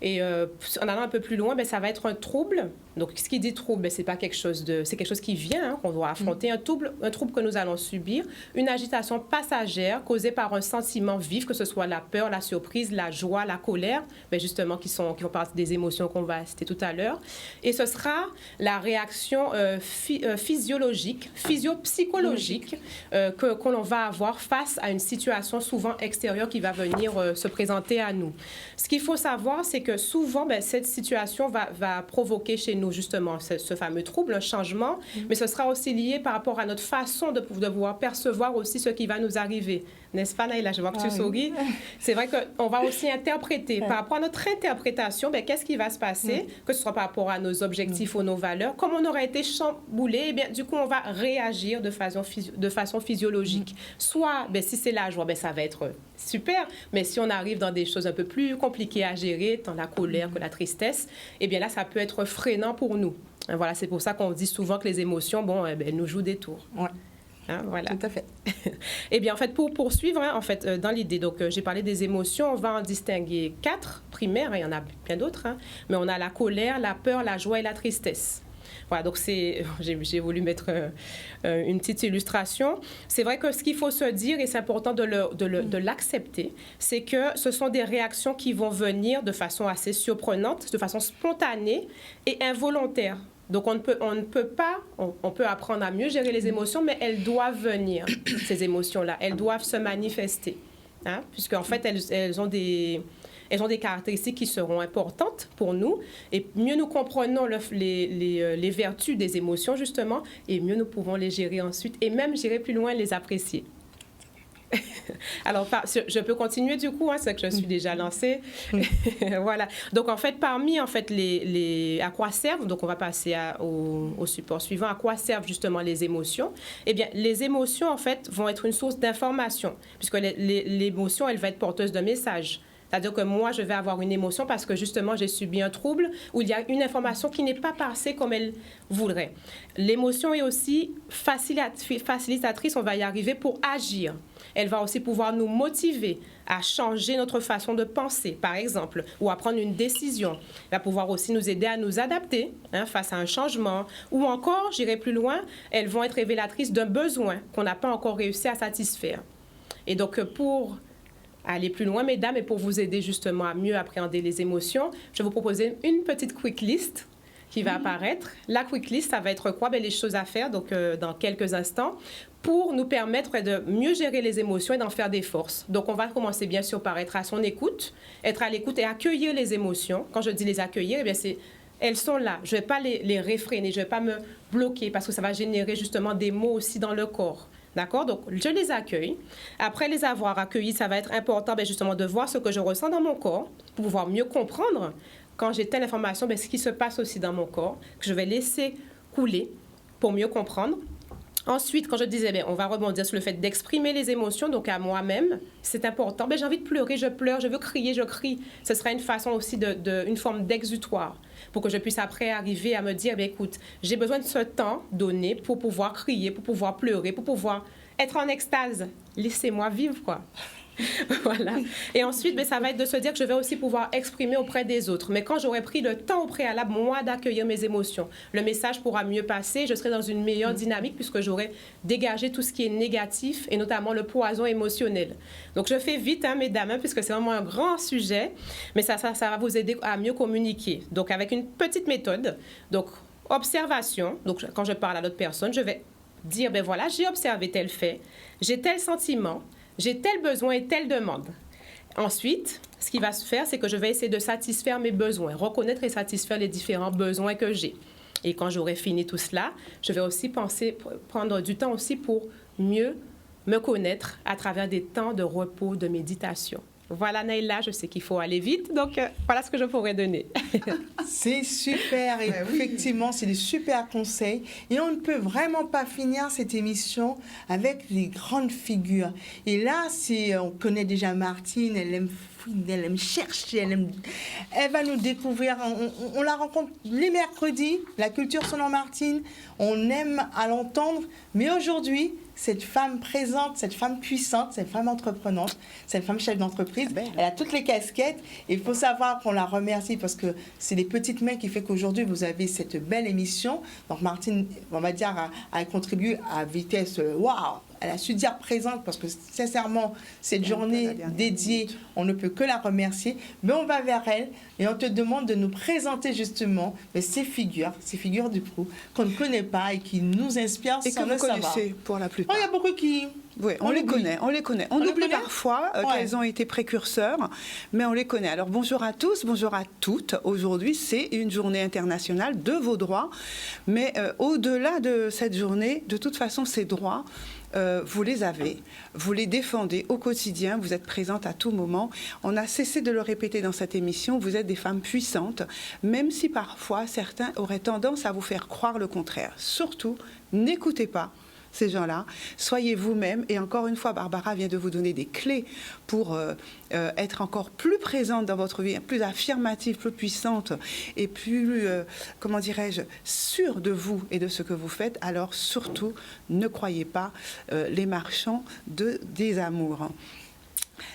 Et en allant un peu plus loin, ça va être un trouble. Donc, ce qui dit trouble, c'est pas quelque chose c'est quelque chose qui vient, qu'on doit affronter, un trouble que nous allons subir, une agitation passagère causée par un sentiment vif, que ce soit la peur, la surprise, la joie, la colère, justement qui font partie des émotions qu'on va citer tout à l'heure. Et ce sera la réaction physiologique, physio-psychologique que l'on va avoir face à une situation souvent extérieure qui va venir se présenter à nous. Ce qu'il faut savoir, c'est que souvent, cette situation va provoquer chez nous justement ce fameux trouble, un changement, mais ce sera aussi lié par rapport à notre façon de pouvoir percevoir aussi ce qui va nous arriver. N'est-ce pas, Naïla? Je vois que tu souris. C'est vrai qu'on va aussi interpréter. Par rapport à notre interprétation, qu'est-ce qui va se passer, que ce soit par rapport à nos objectifs ou nos valeurs, comme on aurait été chamboulé, du coup, on va réagir de façon physiologique. Soit, si c'est la joie, ça va être super, mais si on arrive dans des choses un peu plus compliquées à gérer, tant la colère que la tristesse, là, ça peut être freinant pour nous. Voilà, c'est pour ça qu'on dit souvent que les émotions, elles nous jouent des tours. Hein, voilà. Tout à fait. Eh bien, en fait, pour poursuivre, hein, en fait, dans l'idée, donc j'ai parlé des émotions, on va en distinguer 4 primaires, hein, il y en a bien d'autres, hein, mais on a la colère, la peur, la joie et la tristesse. Voilà, donc j'ai voulu mettre une petite illustration. C'est vrai que ce qu'il faut se dire, et c'est important de l'accepter, c'est que ce sont des réactions qui vont venir de façon assez surprenante, de façon spontanée et involontaire. Donc, on peut apprendre à mieux gérer les émotions, mais elles doivent venir, ces émotions-là. Elles doivent se manifester, hein, puisqu'en fait, elles ont des caractéristiques qui seront importantes pour nous. Et mieux nous comprenons les vertus des émotions, justement, et mieux nous pouvons les gérer ensuite, et même gérer plus loin, les apprécier. Alors, je peux continuer du coup, hein, c'est que je suis déjà lancée. Voilà. Donc, en fait, parmi à quoi servent, donc on va passer au support suivant, à quoi servent justement les émotions? Eh bien, les émotions, en fait, vont être une source d'information, puisque l'émotion, elle va être porteuse d'un message. C'est-à-dire que moi, je vais avoir une émotion parce que justement, j'ai subi un trouble où il y a une information qui n'est pas passée comme elle voudrait. L'émotion est aussi facilitatrice, on va y arriver, pour agir. Elle va aussi pouvoir nous motiver à changer notre façon de penser, par exemple, ou à prendre une décision. Elle va pouvoir aussi nous aider à nous adapter, hein, face à un changement. Ou encore, j'irai plus loin, elles vont être révélatrices d'un besoin qu'on n'a pas encore réussi à satisfaire. Et donc, pour aller plus loin, mesdames, et pour vous aider justement à mieux appréhender les émotions, je vais vous proposer une petite quick list qui va apparaître. La quick list, ça va être quoi? Les choses à faire, donc dans quelques instants, pour nous permettre de mieux gérer les émotions et d'en faire des forces. Donc, on va commencer bien sûr par être à son écoute, être à l'écoute et accueillir les émotions. Quand je dis les accueillir, eh bien, elles sont là. Je ne vais pas les réfréner, je ne vais pas me bloquer parce que ça va générer justement des mots aussi dans le corps. D'accord? Donc, je les accueille. Après les avoir accueillis, ça va être important justement de voir ce que je ressens dans mon corps pour pouvoir mieux comprendre quand j'ai telle information, ce qui se passe aussi dans mon corps, que je vais laisser couler pour mieux comprendre. Ensuite, quand je disais, on va rebondir sur le fait d'exprimer les émotions, donc à moi-même, c'est important. J'ai envie de pleurer, je pleure, je veux crier, je crie. Ce sera une façon aussi une forme d'exutoire pour que je puisse après arriver à me dire, écoute, j'ai besoin de ce temps donné pour pouvoir crier, pour pouvoir pleurer, pour pouvoir être en extase. Laissez-moi vivre, quoi. Voilà. Et ensuite, ça va être de se dire que je vais aussi pouvoir exprimer auprès des autres. Mais quand j'aurai pris le temps au préalable, moi, d'accueillir mes émotions, le message pourra mieux passer. Je serai dans une meilleure dynamique puisque j'aurai dégagé tout ce qui est négatif et notamment le poison émotionnel. Donc, je fais vite, mesdames, puisque c'est vraiment un grand sujet. Mais ça va vous aider à mieux communiquer. Donc, avec une petite méthode. Donc, observation. Donc, quand je parle à l'autre personne, je vais dire, voilà, j'ai observé tel fait, j'ai tel sentiment, j'ai tel besoin et telle demande. Ensuite, ce qui va se faire, c'est que je vais essayer de satisfaire mes besoins, reconnaître et satisfaire les différents besoins que j'ai. Et quand j'aurai fini tout cela, je vais aussi prendre du temps aussi pour mieux me connaître à travers des temps de repos, de méditation. Voilà, Naïla, je sais qu'il faut aller vite, donc voilà ce que je pourrais donner. C'est super, et effectivement, c'est des super conseils. Et on ne peut vraiment pas finir cette émission avec les grandes figures. Et là, on connaît déjà Martine, elle aime chercher, elle va nous découvrir. On la rencontre les mercredis, la culture selon Martine, on aime à l'entendre, mais aujourd'hui, cette femme présente, cette femme puissante, cette femme entreprenante, cette femme chef d'entreprise, elle a toutes les casquettes. Et il faut savoir qu'on la remercie parce que c'est les petites mains qui font qu'aujourd'hui, vous avez cette belle émission. Donc Martine, on va dire, a contribué à vitesse waouh. Elle a su dire présente parce que sincèrement, cette journée dédiée, on ne peut que la remercier. Mais on va vers elle et on te demande de nous présenter justement ces figures du proue qu'on ne connaît pas et qui nous inspirent et sans que le vous savoir. connaissez pour la plupart. Il y a beaucoup qui... Oui, on les connaît. On oublie parfois qu'elles ont été précurseurs, mais on les connaît. Alors bonjour à tous, bonjour à toutes. Aujourd'hui, c'est une journée internationale de vos droits. Mais au-delà de cette journée, de toute façon, ces droits, vous les avez, vous les défendez au quotidien, vous êtes présente à tout moment. On a cessé de le répéter dans cette émission, vous êtes des femmes puissantes, même si parfois certains auraient tendance à vous faire croire le contraire. Surtout, n'écoutez pas ces gens-là. Soyez vous-même. Et encore une fois, Barbara vient de vous donner des clés pour être encore plus présente dans votre vie, plus affirmative, plus puissante et plus, comment dirais-je, sûre de vous et de ce que vous faites. Alors surtout, ne croyez pas les marchands des amours.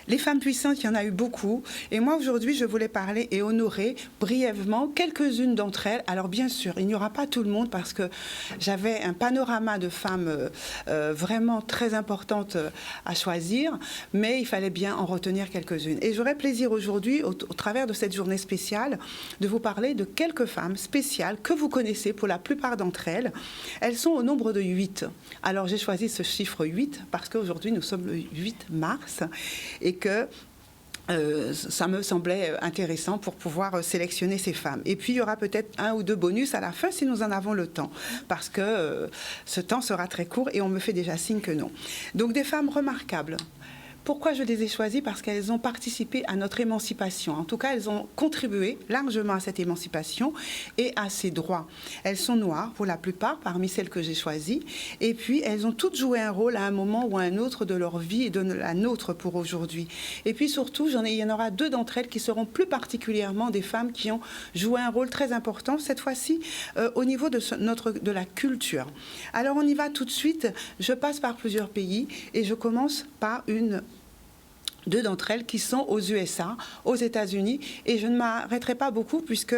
Les femmes puissantes, il y en a eu beaucoup. Et moi, aujourd'hui, je voulais parler et honorer brièvement quelques-unes d'entre elles. Alors, bien sûr, il n'y aura pas tout le monde parce que j'avais un panorama de femmes vraiment très importantes à choisir, mais il fallait bien en retenir quelques-unes. Et j'aurais plaisir aujourd'hui, au travers de cette journée spéciale, de vous parler de quelques femmes spéciales que vous connaissez pour la plupart d'entre elles. Elles sont au nombre de 8. Alors, j'ai choisi ce chiffre 8 parce qu'aujourd'hui, nous sommes le 8 mars. Et que ça me semblait intéressant pour pouvoir sélectionner ces femmes. Et puis, il y aura peut-être 1 ou 2 bonus à la fin si nous en avons le temps, parce que ce temps sera très court et on me fait déjà signe que non. Donc, des femmes remarquables. Pourquoi je les ai choisies? Parce qu'elles ont participé à notre émancipation. En tout cas, elles ont contribué largement à cette émancipation et à ces droits. Elles sont noires pour la plupart, parmi celles que j'ai choisies. Et puis, elles ont toutes joué un rôle à un moment ou à un autre de leur vie et de la nôtre pour aujourd'hui. Et puis surtout, il y en aura 2 d'entre elles qui seront plus particulièrement des femmes qui ont joué un rôle très important, cette fois-ci, au niveau de la culture. Alors, on y va tout de suite. Je passe par plusieurs pays et je commence par 2 d'entre elles qui sont aux USA, aux États-Unis. Et je ne m'arrêterai pas beaucoup puisque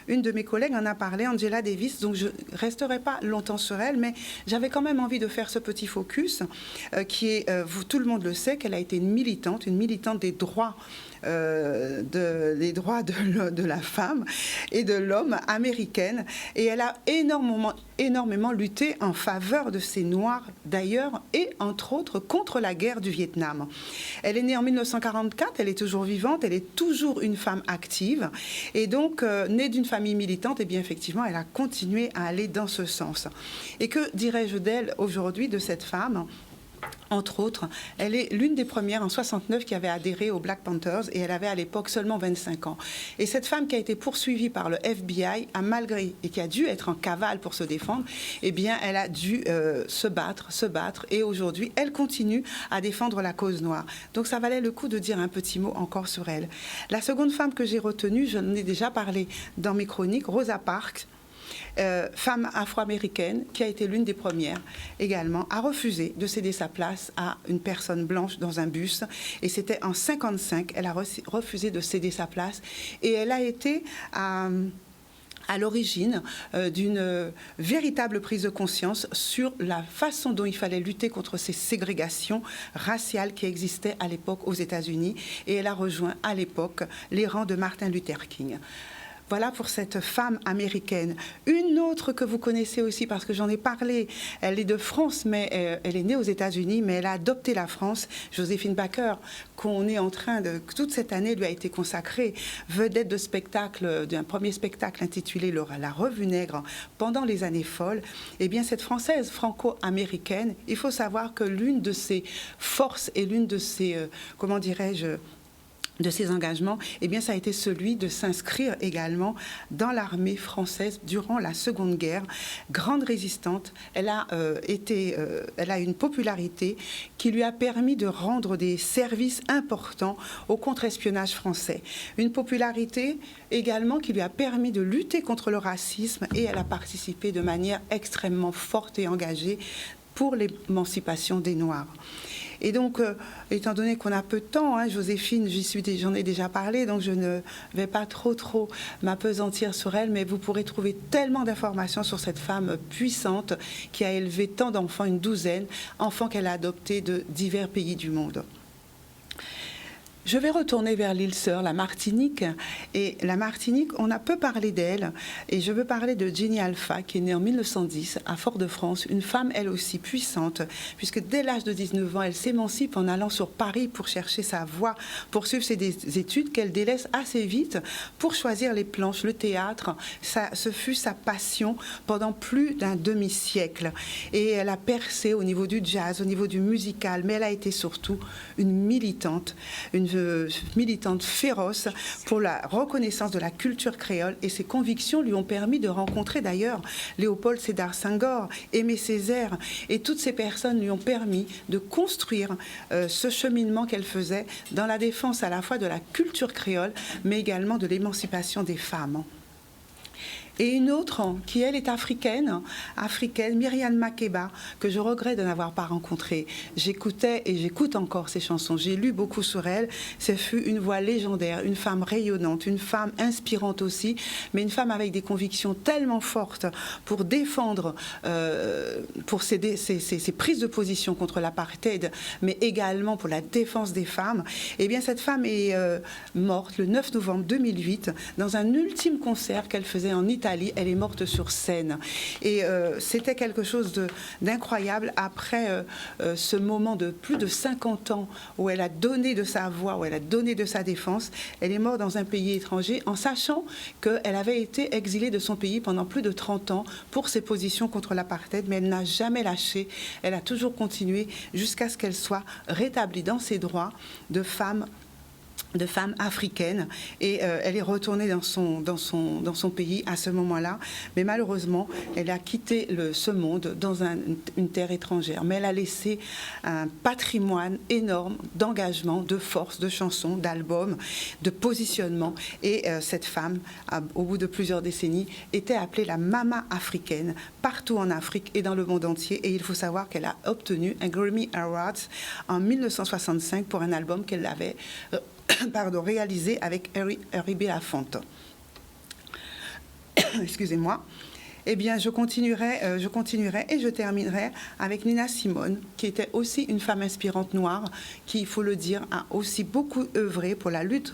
une de mes collègues en a parlé, Angela Davis, donc je ne resterai pas longtemps sur elle, mais j'avais quand même envie de faire ce petit focus qui est, tout le monde le sait, qu'elle a été une militante des droits de la femme et de l'homme américaine. Et elle a énormément lutté en faveur de ces Noirs d'ailleurs et entre autres contre la guerre du Vietnam. Elle est née en 1944, elle est toujours vivante, elle est toujours une femme active et donc née d'une famille militante, et bien effectivement elle a continué à aller dans ce sens. Et que dirais-je d'elle aujourd'hui, de cette femme ? Entre autres, elle est l'une des premières en 69 qui avait adhéré aux Black Panthers et elle avait à l'époque seulement 25 ans. Et cette femme qui a été poursuivie par le FBI et qui a dû être en cavale pour se défendre, eh bien, elle a dû se battre et aujourd'hui, elle continue à défendre la cause noire. Donc, ça valait le coup de dire un petit mot encore sur elle. La seconde femme que j'ai retenue, je n'en ai déjà parlé dans mes chroniques, Rosa Parks. Femme afro-américaine qui a été l'une des premières également à refuser de céder sa place à une personne blanche dans un bus. Et c'était en 1955, elle a refusé de céder sa place et elle a été à l'origine d'une véritable prise de conscience sur la façon dont il fallait lutter contre ces ségrégations raciales qui existaient à l'époque aux États-Unis. Et elle a rejoint à l'époque les rangs de Martin Luther King. Voilà pour cette femme américaine. Une autre que vous connaissez aussi, parce que j'en ai parlé, elle est de France, mais elle est née aux États-Unis, mais elle a adopté la France. Joséphine Baker, qu'on est en train de... Toute cette année lui a été consacrée, vedette de spectacle, d'un premier spectacle intitulé La Revue Nègre pendant les années folles. Eh bien, cette Française franco-américaine, il faut savoir que l'une de ses forces et l'une de ses, comment dirais-je, de ses engagements, eh bien, ça a été celui de s'inscrire également dans l'armée française durant la Seconde Guerre. Grande résistante, elle a une popularité qui lui a permis de rendre des services importants au contre-espionnage français. Une popularité également qui lui a permis de lutter contre le racisme et elle a participé de manière extrêmement forte et engagée pour l'émancipation des Noirs. Et donc, étant donné qu'on a peu de temps, Joséphine, j'en ai déjà parlé, donc je ne vais pas trop m'appesantir sur elle, mais vous pourrez trouver tellement d'informations sur cette femme puissante qui a élevé tant d'enfants, une 12aine, enfants qu'elle a adoptés de divers pays du monde. Je vais retourner vers l'île Sœur, la Martinique. Et la Martinique, on a peu parlé d'elle. Et je veux parler de Jenny Alpha, qui est née en 1910 à Fort-de-France. Une femme, elle aussi, puissante, puisque dès l'âge de 19 ans, elle s'émancipe en allant sur Paris pour chercher sa voie, poursuivre ses études qu'elle délaisse assez vite pour choisir les planches, le théâtre. Ce fut sa passion pendant plus d'un demi-siècle. Et elle a percé au niveau du jazz, au niveau du musical, mais elle a été surtout une militante, une militante féroce pour la reconnaissance de la culture créole, et ses convictions lui ont permis de rencontrer d'ailleurs Léopold Sédar Senghor, Aimé Césaire, et toutes ces personnes lui ont permis de construire ce cheminement qu'elle faisait dans la défense à la fois de la culture créole, mais également de l'émancipation des femmes. Et une autre, qui elle est africaine, Myriam Makeba, que je regrette de n'avoir pas rencontrée. J'écoutais et j'écoute encore ses chansons. J'ai lu beaucoup sur elle. Ce fut une voix légendaire, une femme rayonnante, une femme inspirante aussi, mais une femme avec des convictions tellement fortes pour défendre pour ses prises de position contre l'apartheid, mais également pour la défense des femmes. Eh bien, cette femme est morte le 9 novembre 2008 dans un ultime concert qu'elle faisait en Italie. Elle est morte sur scène. Et c'était quelque chose d'incroyable après ce moment de plus de 50 ans où elle a donné de sa voix, où elle a donné de sa défense. Elle est morte dans un pays étranger en sachant qu'elle avait été exilée de son pays pendant plus de 30 ans pour ses positions contre l'apartheid, mais elle n'a jamais lâché. Elle a toujours continué jusqu'à ce qu'elle soit rétablie dans ses droits de femme africaine, et elle est retournée dans son pays à ce moment-là, mais malheureusement elle a quitté ce monde dans une terre étrangère, mais elle a laissé un patrimoine énorme d'engagement, de force, de chansons, d'albums, de positionnement, et cette femme, au bout de plusieurs décennies, était appelée la Mama africaine partout en Afrique et dans le monde entier, et il faut savoir qu'elle a obtenu un Grammy Award en 1965 pour un album qu'elle avait réalisé avec Harry Belafonte. Excusez-moi. Eh bien, je continuerai et je terminerai avec Nina Simone, qui était aussi une femme inspirante noire, qui, il faut le dire, a aussi beaucoup œuvré pour la lutte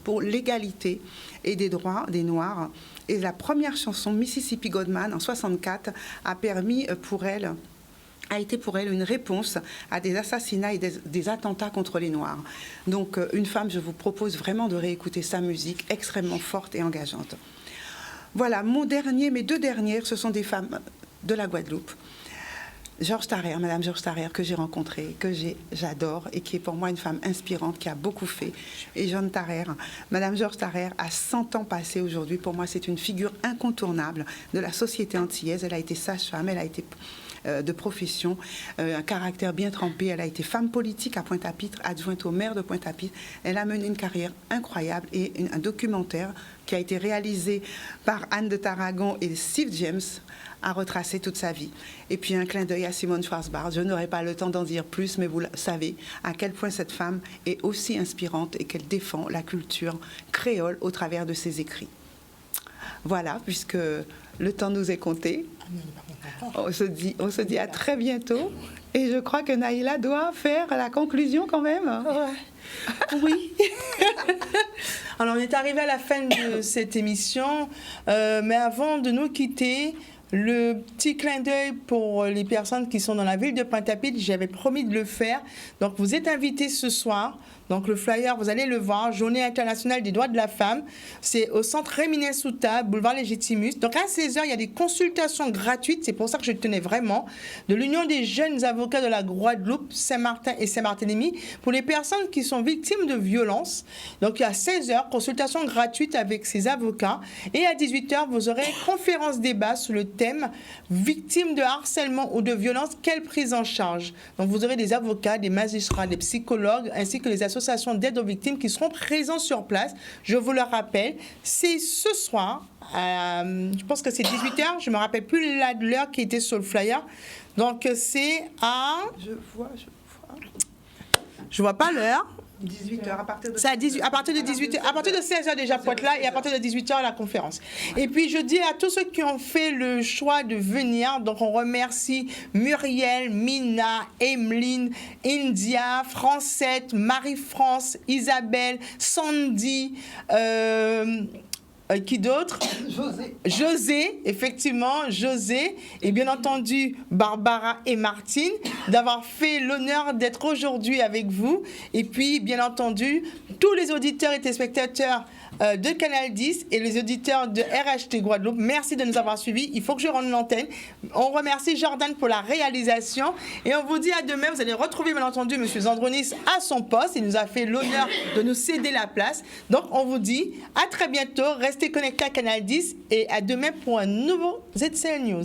pour l'égalité et des droits des Noirs. Et la première chanson, Mississippi Goldman, en 1964, a été pour elle une réponse à des assassinats et des attentats contre les Noirs. Donc, une femme, je vous propose vraiment de réécouter sa musique extrêmement forte et engageante. Voilà, mes deux dernières, ce sont des femmes de la Guadeloupe. Madame Georges Tarrer, que j'ai rencontrée, que j'adore, et qui est pour moi une femme inspirante, qui a beaucoup fait. Et Jeanne Tarrer, Madame Georges Tarrer a 100 ans passés aujourd'hui. Pour moi, c'est une figure incontournable de la société antillaise. Elle a été sage-femme, elle a été de profession, un caractère bien trempé. Elle a été femme politique à Pointe-à-Pitre, adjointe au maire de Pointe-à-Pitre. Elle a mené une carrière incroyable, et un documentaire qui a été réalisé par Anne de Tarragon et Steve James a retracé toute sa vie. Et puis un clin d'œil à Simone Schwarzbard. Je n'aurai pas le temps d'en dire plus, mais vous savez à quel point cette femme est aussi inspirante et qu'elle défend la culture créole au travers de ses écrits. Voilà, puisque le temps nous est compté. On se dit à très bientôt. Et je crois que Naïla doit faire la conclusion quand même. Ouais. Oui. Alors, on est arrivé à la fin de cette émission. Mais avant de nous quitter, le petit clin d'œil pour les personnes qui sont dans la ville de Pointe-à-Pitre, j'avais promis de le faire. Donc, vous êtes invités ce soir. Donc, le flyer, vous allez le voir, Journée internationale des droits de la femme. C'est au centre Réminet Souta, boulevard Légitimus. Donc, à 16h, il y a des consultations gratuites. C'est pour ça que je tenais vraiment. De l'Union des jeunes avocats de la Guadeloupe, Saint-Martin et Saint-Barthélemy, pour les personnes qui sont victimes de violences. Donc, à 16h, consultation gratuite avec ces avocats. Et à 18h, vous aurez conférence débat sur le thème victimes de harcèlement ou de violence, quelle prise en charge. Donc, vous aurez des avocats, des magistrats, des psychologues, ainsi que les associations d'aide aux victimes qui seront présents sur place. Je vous le rappelle, c'est ce soir, je pense que c'est 18h, je ne me rappelle plus l'heure qui était sur le flyer. Donc c'est à... Je vois pas l'heure. 18h, à partir de... C'est à partir de 18h, à partir de 16h déjà pour être là, et à partir de 18h la conférence. Et puis je dis à tous ceux qui ont fait le choix de venir, donc on remercie Muriel, Mina, Emeline, India, Francette, Marie-France, Isabelle, Sandy, Qui d'autre? José, effectivement, José. Et bien entendu, Barbara et Martine, d'avoir fait l'honneur d'être aujourd'hui avec vous. Et puis, bien entendu, tous les auditeurs et téléspectateurs de Canal 10 et les auditeurs de RHT Guadeloupe, merci de nous avoir suivis. Il faut que je rende l'antenne. On remercie Jordan pour la réalisation. Et on vous dit à demain. Vous allez retrouver, bien entendu, M. Zandronis à son poste. Il nous a fait l'honneur de nous céder la place. Donc, on vous dit à très bientôt. Restez connectés à Canal 10 et à demain pour un nouveau ZCL News.